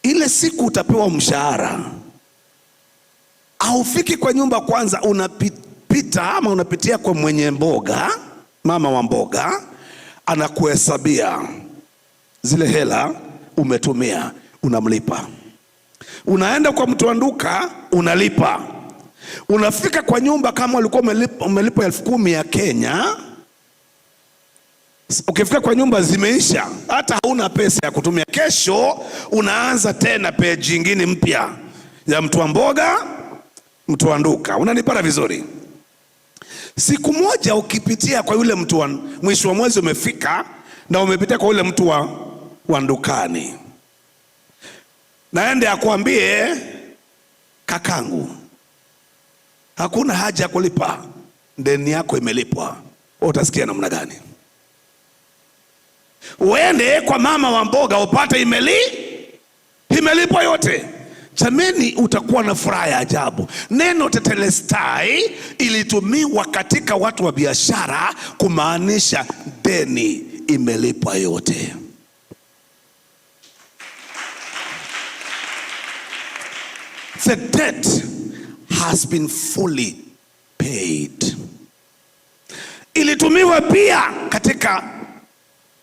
ile siku utapewa mshahara, haufiki kwa nyumba kwanza, unapita ama unapitia kwa mwenye mboga, mama wa mboga, anakuhesabia zile hela umetumia, unamlipa. Unaenda kwa mtu wa nduka, unalipa. Unafika kwa nyumba, kama ulikuwa umelipa 10,000 ya Kenya, ukifika kwa nyumba zimeisha, hata hauna pesa ya kutumia. Kesho unaanza tena page nyingine mpya ya mtu wa mboga, mtu wa nduka. Unanipata vizuri? Siku moja ukipitia kwa yule mtu wa mwisho wa mwezi umefika, na umepitia kwa yule mtu wa ndukani, naende akwambie, kakangu, hakuna haja ya kulipa, deni yako imelipwa. Utasikia namna gani? Uende kwa mama wa mboga upate imelipwa yote. Jameni, utakuwa na furaha ya ajabu. Neno tetelestai ilitumiwa katika watu wa biashara kumaanisha deni imelipwa yote. The debt has been fully paid. ilitumiwa pia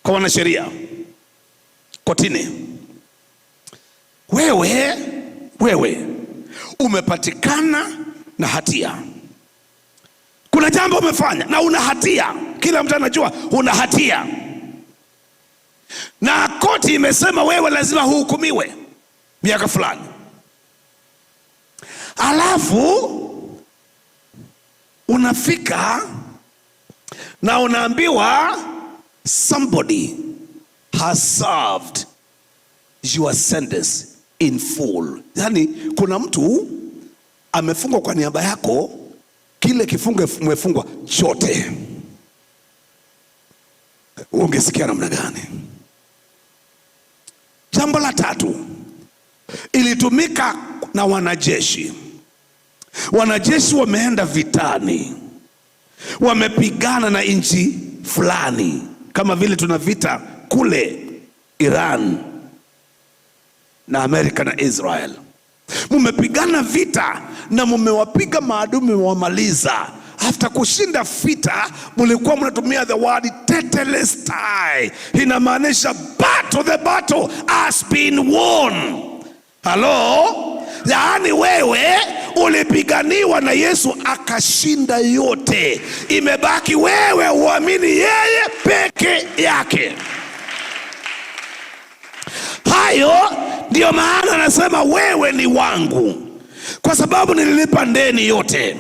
kwa wanasheria kotini. Wewe umepatikana na hatia, kuna jambo umefanya na una hatia, kila mtu anajua una hatia, na koti imesema wewe lazima uhukumiwe miaka fulani. Alafu unafika na unaambiwa somebody has served your sentence in full. Yani kuna mtu amefungwa kwa niaba yako, kile kifungo umefungwa chote. Ungesikia namna gani? Jambo la tatu, ilitumika na wanajeshi. Wanajeshi wameenda vitani, wamepigana na nchi fulani, kama vile tuna vita kule Iran na Amerika na Israel. Mumepigana vita na mumewapiga maadui, mmewamaliza. After kushinda vita, mulikuwa mnatumia the word tetelestai. Inamaanisha the battle has been won. Hello? Yaani wewe ulipiganiwa na Yesu akashinda yote. Imebaki wewe uamini yeye peke yake. Hayo ndio maana anasema wewe ni wangu, kwa sababu nililipa deni yote.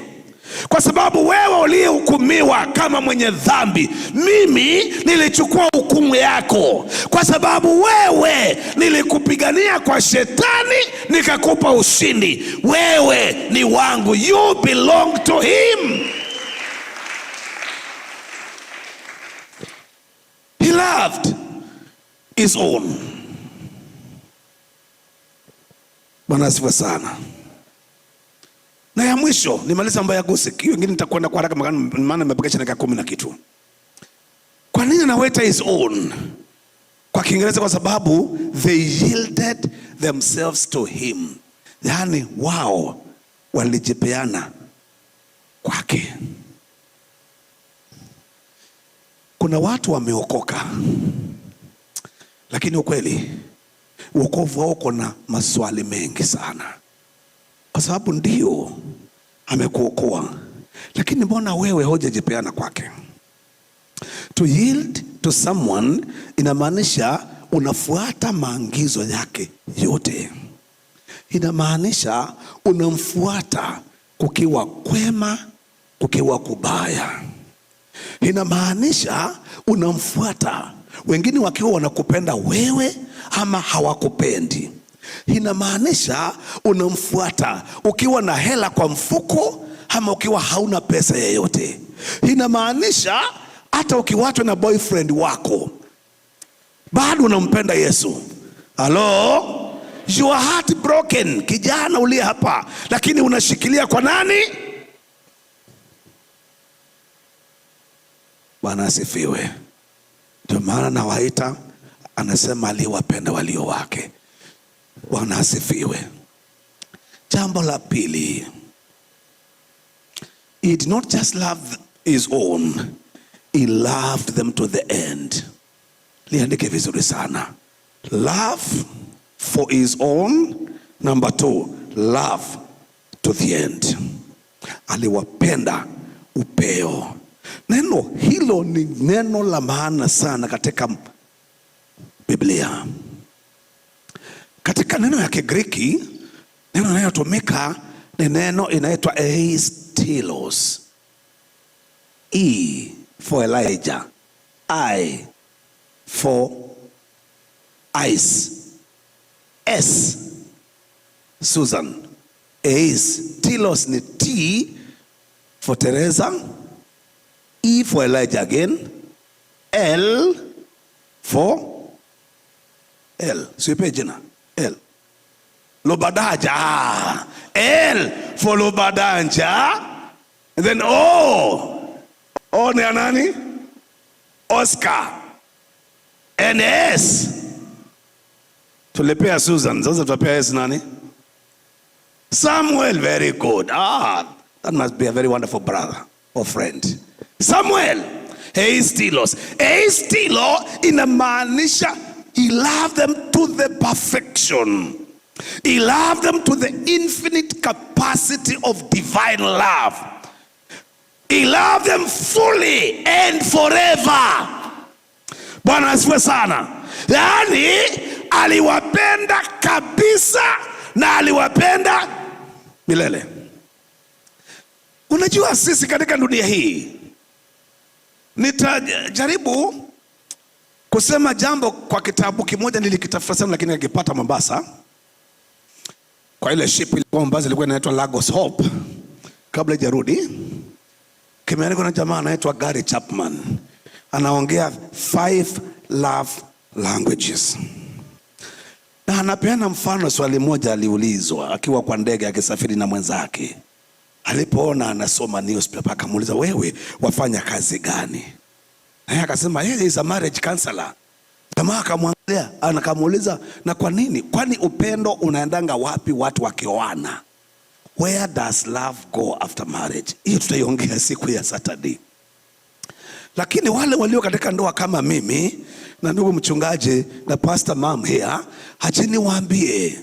Kwa sababu wewe uliyehukumiwa kama mwenye dhambi, mimi nilichukua hukumu yako. Kwa sababu wewe nilikupigania kwa shetani, nikakupa ushindi. Wewe ni wangu, you belong to him. He loved his own. Bwana asifiwe sana. Na ya mwisho nimaliza ambayo yagusi, hiyo nyingine nitakwenda kwa haraka maana nimebakisha dakika 10 na kitu. Kwa nini anawaita his own? Kwa Kiingereza kwa sababu they yielded themselves to him. Yaani wao walijipeana kwake. Kuna watu wameokoka, lakini ukweli wokovu wao kuna maswali mengi sana. Kwa sababu ndio amekuokoa, lakini mbona wewe hujajipeana kwake? To yield to someone inamaanisha unafuata maagizo yake yote. Inamaanisha unamfuata kukiwa kwema, kukiwa kubaya. Inamaanisha unamfuata wengine wakiwa wanakupenda wewe ama hawakupendi. Inamaanisha unamfuata ukiwa na hela kwa mfuko ama ukiwa hauna pesa yoyote. Inamaanisha hata ukiwachwa na boyfriend wako bado unampenda Yesu. Hello? Your heart broken, kijana uliye hapa, lakini unashikilia kwa nani? Bwana asifiwe. Ndio maana nawaita, anasema aliwapenda walio wake. Bwana asifiwe. Jambo la pili, he did not just love his own, he loved them to the end. Liandike vizuri sana. Love for his own. Number 2, love to the end. Aliwapenda upeo. Neno hilo ni neno la maana sana katika Biblia. Katika neno ya Kigiriki, neno linalotumika ni neno inaitwa eistelos. E for Elijah, I for ice, S Susan. Eistelos ni T for Teresa, E for Elijah again, L for L. Sipe jina L. Lobadaja. L for Lobadanja. And then O. O ni nani? Oscar. And S. Tulepea Susan. Sasa tutapea S nani? Samuel. Very good. That must be a very wonderful brother or friend. Samuel. Eistilos. Eistilo inamaanisha he loved them to the perfection. He loved them to the infinite capacity of divine love. He loved them fully and forever. Bwana asifiwe sana. Yaani aliwapenda kabisa na aliwapenda milele. Unajua sisi katika dunia hii, nitajaribu kusema jambo kwa kitabu kimoja nilikitafuta lakini nikipata Mombasa. Kwa ile ship ilikuwa Mombasa, ilikuwa inaitwa Lagos Hope kabla ijarudi. Kimeandikwa na jamaa anaitwa Gary Chapman. Anaongea 5 love languages. Na anapeana mfano, swali moja aliulizwa akiwa kwa ndege akisafiri na mwenzake. Alipoona anasoma newspaper akamuuliza, wewe wafanya kazi gani? Naye akasema yeye is a marriage counselor. Jamaa akamwangalia akamuuliza, na kwa nini? Kwani upendo unaendanga wapi watu wakioana? Where does love go after marriage? Hiyo tutaiongea siku ya Saturday. Lakini wale walio katika ndoa kama mimi na ndugu mchungaji na pastor mom here, acheni waambie,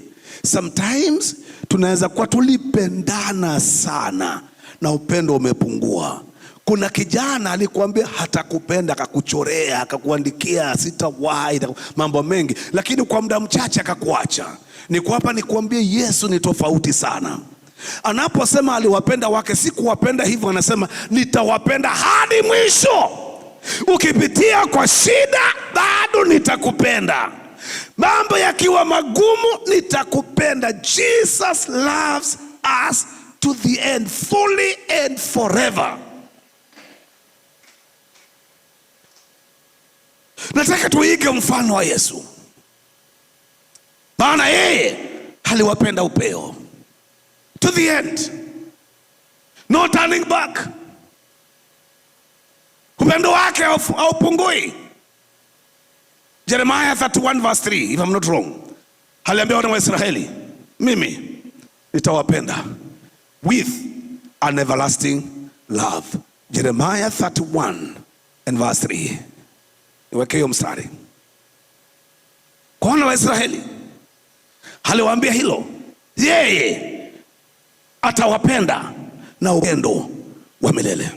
sometimes tunaweza kuwa tulipendana sana na upendo umepungua. Kuna kijana alikuambia hatakupenda, akakuchorea, akakuandikia sitawahi, mambo mengi, lakini kwa muda mchache akakuacha. Niko hapa nikuambie Yesu ni tofauti sana. Anaposema aliwapenda wake, si kuwapenda hivyo, anasema nitawapenda hadi mwisho. Ukipitia kwa shida bado nitakupenda. Mambo yakiwa magumu nitakupenda. Jesus loves us to the end, fully and forever. Nataka tuige mfano wa Yesu. Maana yeye aliwapenda upeo. To the end. No turning back. Upendo wake haupungui. Jeremiah 31 verse 3, if I'm not wrong. Aliambia wana wa Israeli, mimi nitawapenda with an everlasting love. Jeremiah 31 and verse 3. Niweke hiyo mstari. Kwa wana wa Israeli aliwaambia hilo. Yeye atawapenda na upendo wa milele.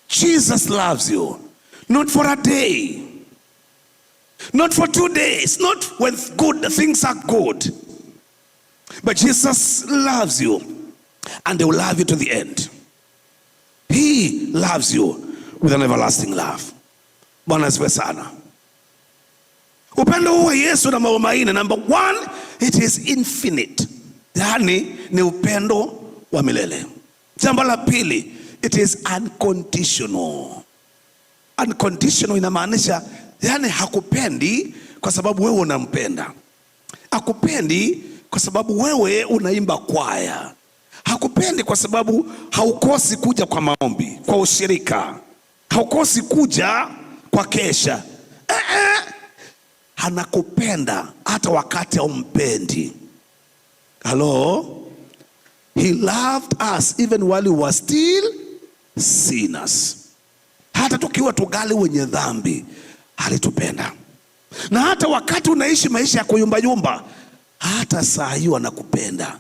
Jesus loves you, not for a day, not for 2 days, not when good things are good, but Jesus loves you and he will love you to the end. He loves you with an everlasting love. Bwana asifiwe sana. Upendo huu wa Yesu na mambo manne. Number 1, it is infinite. Yani ni upendo wa milele. Jambo la pili, it is unconditional. Unconditional inamaanisha yani hakupendi kwa sababu wewe unampenda. Hakupendi kwa sababu wewe unaimba kwaya. Hakupendi kwa sababu haukosi kuja kwa maombi, kwa ushirika. Haukosi kuja kwa kesha. Anakupenda hata wakati haumpendi. Hello? He loved us even while we were still sinners. Hata tukiwa tugali wenye dhambi, alitupenda. Na hata wakati unaishi maisha ya kuyumba, hata saa hiyo anakupenda.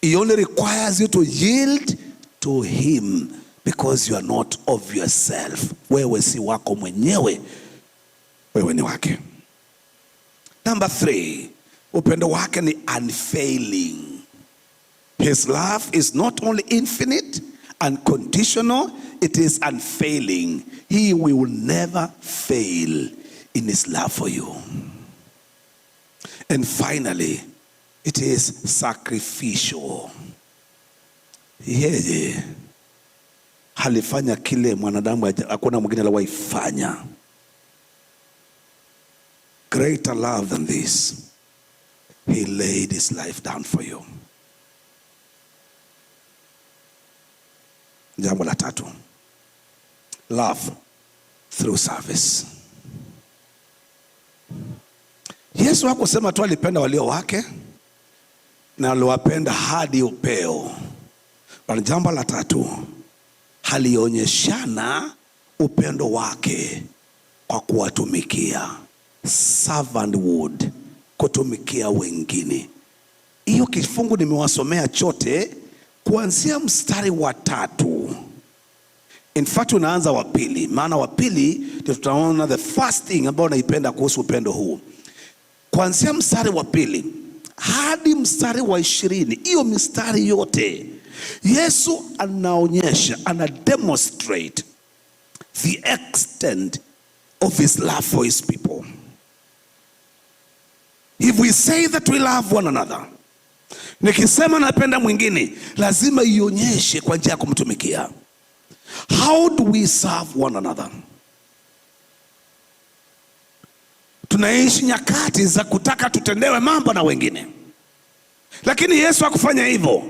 He only requires you to yield to him because you are not of yourself. Wewe si wako mwenyewe, wewe ni wake. Number 3, upendo wake ni unfailing. His love is not only infinite, unconditional, it is unfailing. He will never fail in his love for you. And finally, it is sacrificial. Yeye halifanya kile mwanadamu hakuna mwingine aliwaifanya. Greater love than this. He laid his life down for you. Jambo la 3. Love through service. Yesu hakusema tu alipenda walio wake na aliwapenda hadi upeo. Bali jambo la 3, alionyeshana upendo wake kwa kuwatumikia. Servanthood, kutumikia wengine. Hiyo kifungu nimewasomea chote kuanzia mstari wa 3. In fact unaanza wa 2, maana wa 2 ndio tutaona the first thing ambayo naipenda kuhusu upendo huu. Kuanzia mstari wa 2 hadi mstari wa 20, hiyo mistari yote Yesu anaonyesha, ana demonstrate the extent of his love for his people. If we say that we love one another, nikisema napenda mwingine, lazima ionyeshe kwa njia ya kumtumikia. How do we serve one another? Tunaishi nyakati za kutaka tutendewe mambo na wengine, lakini Yesu hakufanya hivyo.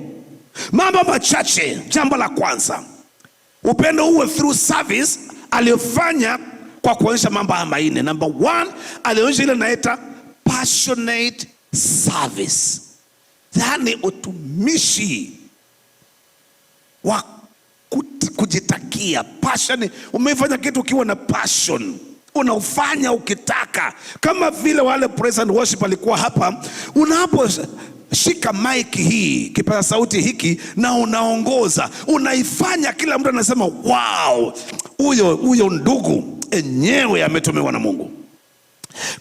Mambo machache. Jambo la kwanza, upendo uwe through service. Aliyofanya kwa kuonyesha mambo haya manne. Number 1, alionyesha ile naita passionate service, yaani utumishi wa kujitakia. Passion, umefanya kitu ukiwa na passion, unaufanya ukitaka, kama vile wale praise and worship alikuwa hapa. Unaposhika mic hii, kipaza sauti hiki, na unaongoza, unaifanya kila mtu anasema wow, huyo ndugu enyewe ametumiwa na Mungu.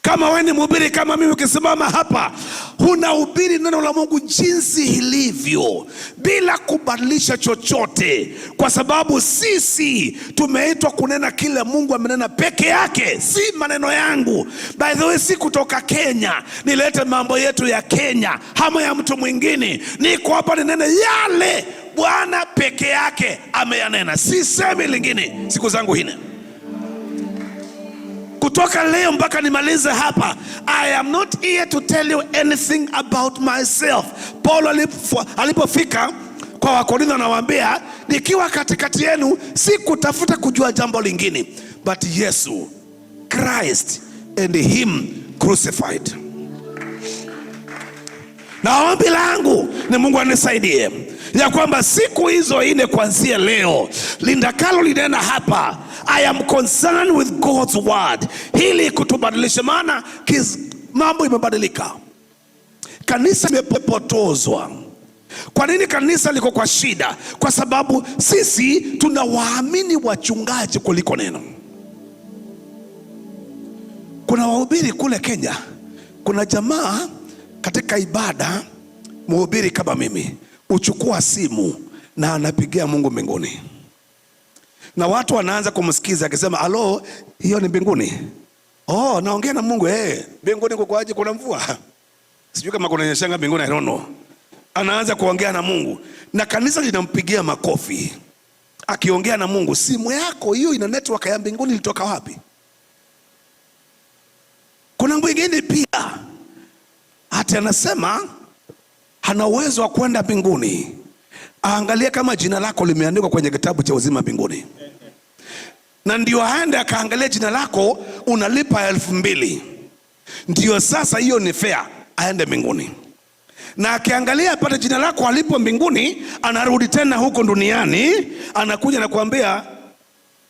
Kama wewe ni mhubiri kama mimi, ukisimama hapa unahubiri neno la Mungu jinsi ilivyo bila kubadilisha chochote, kwa sababu sisi tumeitwa kunena kile Mungu amenena peke yake, si maneno yangu. By the way, si kutoka Kenya nilete mambo yetu ya Kenya ama ya mtu mwingine. Niko hapa ninene yale Bwana peke yake ameyanena, si semi lingine. Siku zangu hine kutoka leo mpaka nimalize hapa, I am not here to tell you anything about myself. Paulo alipofika kwa Wakorintho anawaambia, nikiwa katikati yenu si kutafuta kujua jambo lingine, but Yesu Christ and him crucified. Na ombi langu ni Mungu anisaidie ya kwamba siku hizo 4 kuanzia leo, lindakalo linena hapa, I am concerned with God's word, hili kutubadilisha. Maana mambo imebadilika, kanisa limepotozwa. Kwa nini kanisa liko kwa shida? Kwa sababu sisi tunawaamini wachungaji kuliko neno. Kuna wahubiri kule Kenya, kuna jamaa katika ibada, mhubiri kama mimi, uchukua simu na anapigia Mungu mbinguni, na watu wanaanza kumsikiza akisema, alo, hiyo ni mbinguni? Oh, naongea na Mungu. Mbinguni kukoaje? Kuna mvua? Sijui kama kuna nyeshanga mbinguni, I don't know. Anaanza kuongea na Mungu na kanisa linampigia makofi akiongea na Mungu. Simu yako hiyo ina network ya mbinguni, ilitoka wapi? Kuna mwingine pia hata anasema hana uwezo wa kwenda mbinguni. Aangalia kama jina lako limeandikwa kwenye kitabu cha uzima mbinguni, na ndio aende akaangalia jina lako, unalipa 2,000, ndio sasa hiyo ni fair, aende mbinguni. Na akiangalia apate jina lako alipo mbinguni, anarudi tena huko duniani, anakuja na kuambia,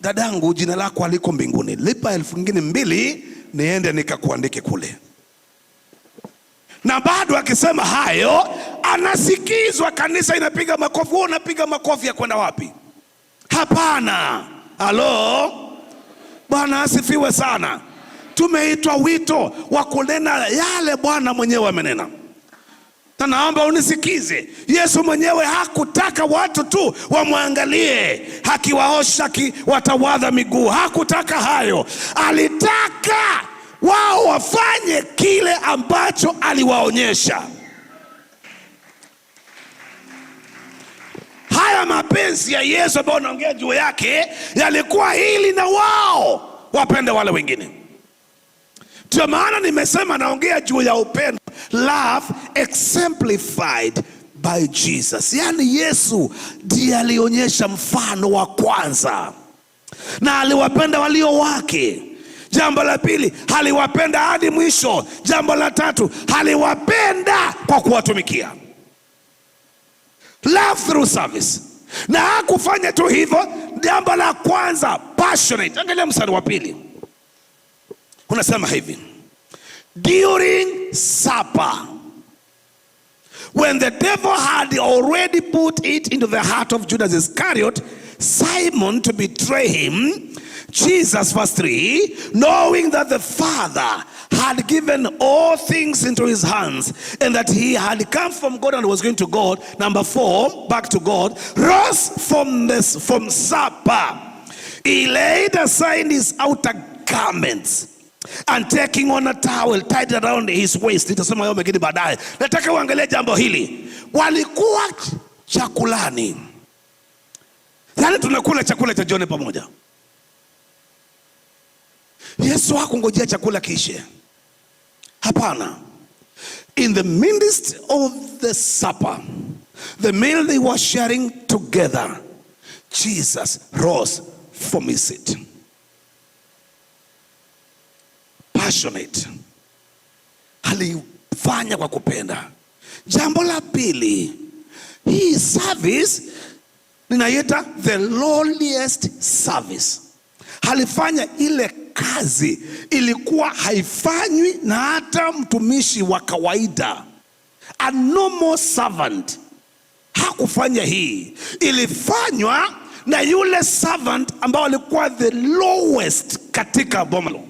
dadangu, jina lako aliko mbinguni, lipa 2,000 niende nikakuandike kule. Na bado akisema hayo, anasikizwa, kanisa inapiga makofi. Wewe unapiga makofi ya kwenda wapi? Hapana. Halo, Bwana asifiwe sana. Tumeitwa wito wa kunena yale Bwana mwenyewe amenena. Na naomba unisikize, Yesu mwenyewe hakutaka watu tu wamwangalie akiwaosha watawadha miguu. Hakutaka hayo. Alitaka wao wafanye kile ambacho aliwaonyesha. Haya mapenzi ya Yesu ambayo naongea juu yake yalikuwa ili na wao wapende wale wengine. Ndio maana nimesema naongea juu ya upendo, love exemplified by Jesus. Yaani Yesu ndiye alionyesha mfano wa kwanza, na aliwapenda walio wake. Jambo la pili, aliwapenda hadi mwisho. Jambo la tatu, aliwapenda kwa kuwatumikia. Love through service. Na hakufanya tu hivyo. Jambo la kwanza, passionate. Angalia mstari wa pili, unasema hivi: during supper, when the devil had already put it into the heart of Judas Iscariot, Simon, to betray him, Jesus, verse 3, knowing that the Father had given all things into his hands, and that he had come from God and was going to God, number 4, back to God, rose from supper. He laid aside his outer garments, and taking on a towel, tied around his waist. Nitasema hayo mengine baadaye. Nataka uangalie jambo hili. Walikuwa chakulani, yaani tunakula chakula cha jioni pamoja. Yesu hakungojea chakula kishe. Hapana. In the midst of the supper, the meal they were sharing together, Jesus rose from his seat. Passionate. Alifanya kwa kupenda. Jambo la pili, hii service ninaita the lowliest service. Alifanya ile kazi ilikuwa haifanywi na hata mtumishi wa kawaida, a normal servant hakufanya hii. Ilifanywa na yule servant ambao alikuwa the lowest katika bomalo.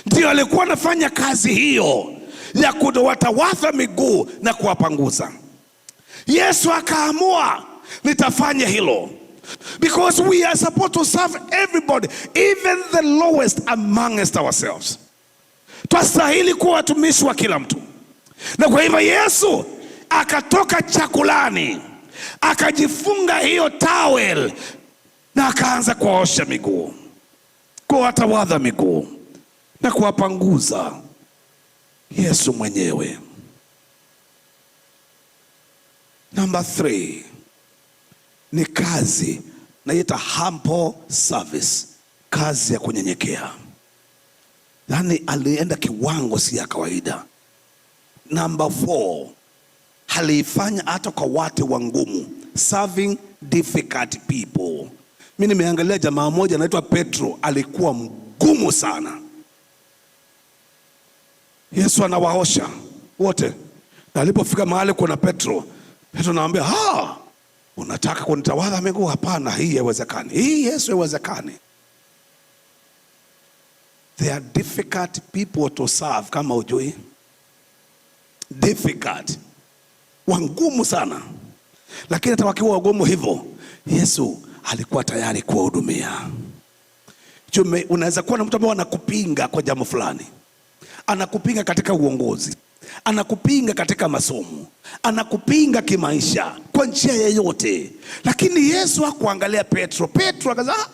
Ndio alikuwa anafanya kazi hiyo ya kuwatawadha miguu na kuwapanguza. Yesu akaamua, nitafanya hilo, because we are supposed to serve everybody, even the lowest amongst ourselves. Twastahili kuwa watumishi wa kila mtu. Na kwa hivyo Yesu akatoka chakulani, akajifunga hiyo towel na akaanza kuosha miguu, kuwatawadha miguu na kuwapanguza. Yesu mwenyewe. Number 3 ni kazi naita humble service, kazi ya kunyenyekea. Yani alienda kiwango si ya kawaida. Number 4, alifanya hata kwa watu wangumu, serving difficult people. Mimi nimeangalia jamaa moja anaitwa Petro, alikuwa mgumu sana. Yesu anawaosha wote. Na alipofika mahali kuna Petro anamwambia, unataka kunitawadha miguu? Hapana, hii haiwezekani. Hii Yesu haiwezekani. They are difficult people to serve, kama ujui. Difficult. Wangumu sana. Lakini hata wakiwa wagumu hivyo, Yesu alikuwa tayari kuwahudumia. Unaweza kuwa na mtu ambaye anakupinga kwa jambo fulani. Anakupinga katika uongozi, anakupinga katika masomo, anakupinga kimaisha kwa njia yoyote. Lakini Yesu hakuangalia Petro. Petro akasema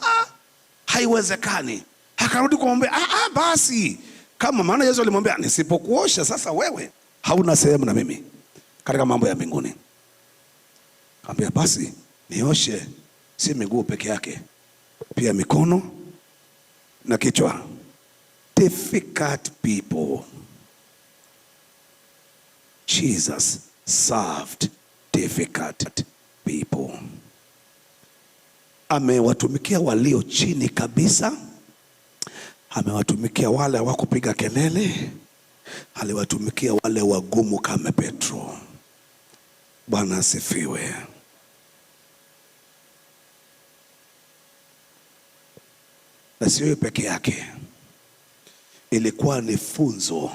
haiwezekani. Akarudi kumwambia basi, kama maana Yesu alimwambia, nisipokuosha sasa wewe hauna sehemu na mimi katika mambo ya mbinguni. Akamwambia, basi nioshe si miguu peke yake, pia mikono na kichwa. Difficult people. Jesus served difficult people. Amewatumikia walio chini kabisa. Amewatumikia wale hawakupiga kelele. Aliwatumikia wale wagumu kama Petro. Bwana asifiwe. Na sio peke yake, ilikuwa ni funzo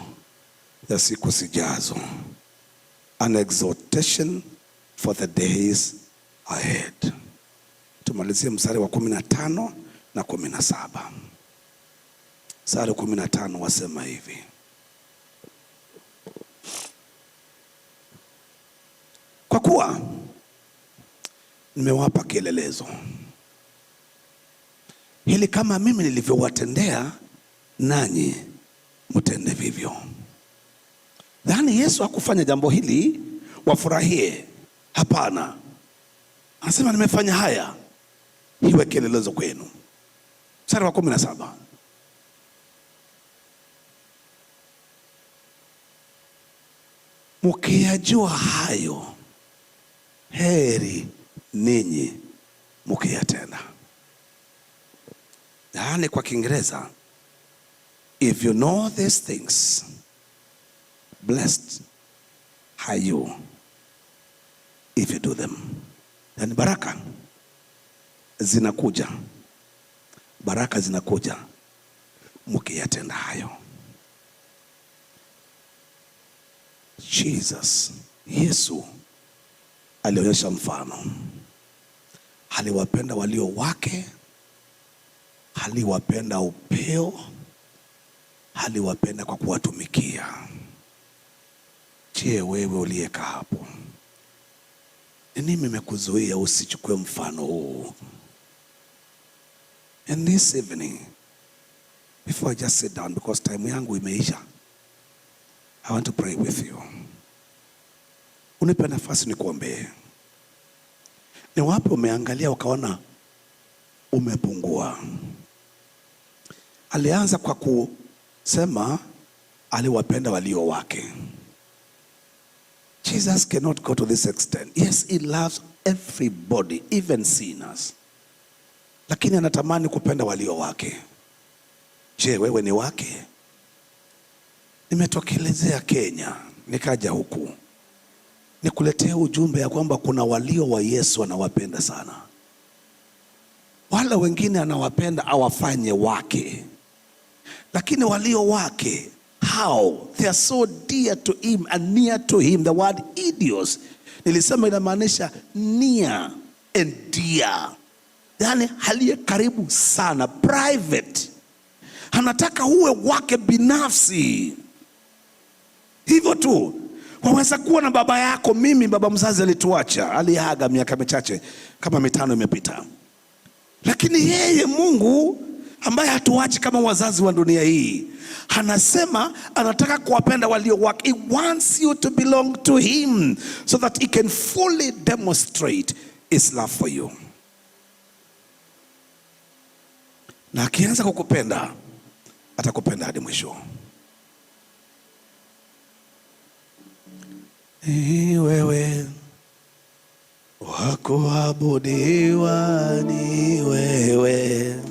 ya siku zijazo, an exhortation for the days ahead. Tumalizie mstari wa 15 na 17. Mstari 15 wasema hivi: kwa kuwa nimewapa kielelezo hili, kama mimi nilivyowatendea nanyi mtende vivyo. Yaani Yesu hakufanya jambo hili wafurahie. Hapana. Anasema nimefanya haya iwe kielelezo kwenu. Mstari wa 17. Mkiyajua hayo, heri ninyi mkiyatenda. Yaani kwa Kiingereza, if you know these things, blessed are you if you do them. Yani baraka zinakuja, baraka zinakuja mkiyatenda hayo. Jesus, Yesu alionyesha mfano. Aliwapenda walio wake, aliwapenda upeo, aliwapenda kwa kuwatumikia. Je, wewe uliyekaa hapo, nini nimekuzuia usichukue mfano huu? And this evening, before I just sit down, because time yangu imeisha, I want to pray with you. Unipe nafasi nikuombee. Ni wapi umeangalia ukaona umepungua? Alianza kwa kusema aliwapenda walio wake. Jesus cannot go to this extent. Yes, he loves everybody, even sinners. Lakini anatamani kupenda walio wake. Je, wewe ni wake? Nimetokelezea Kenya, nikaja huku nikuletea ujumbe ya kwamba kuna walio wa Yesu anawapenda sana. Wala wengine anawapenda awafanye wake. Lakini walio wake, how? They are so dear to him and near to him. The word idios, nilisema inamaanisha near and dear. Yani aliye karibu sana, private. Anataka uwe wake binafsi. Hivyo tu. Waweza kuwa na baba yako. Mimi baba mzazi alituacha, aliaga miaka michache kama 5 imepita. Lakini yeye Mungu ambaye hatuachi kama wazazi wa dunia hii, anasema anataka kuwapenda walio wake. He wants you to belong to him so that he can fully demonstrate his love for you. Na akianza kukupenda, atakupenda hadi mwisho. Wewe wakuabudiwa ni wewe.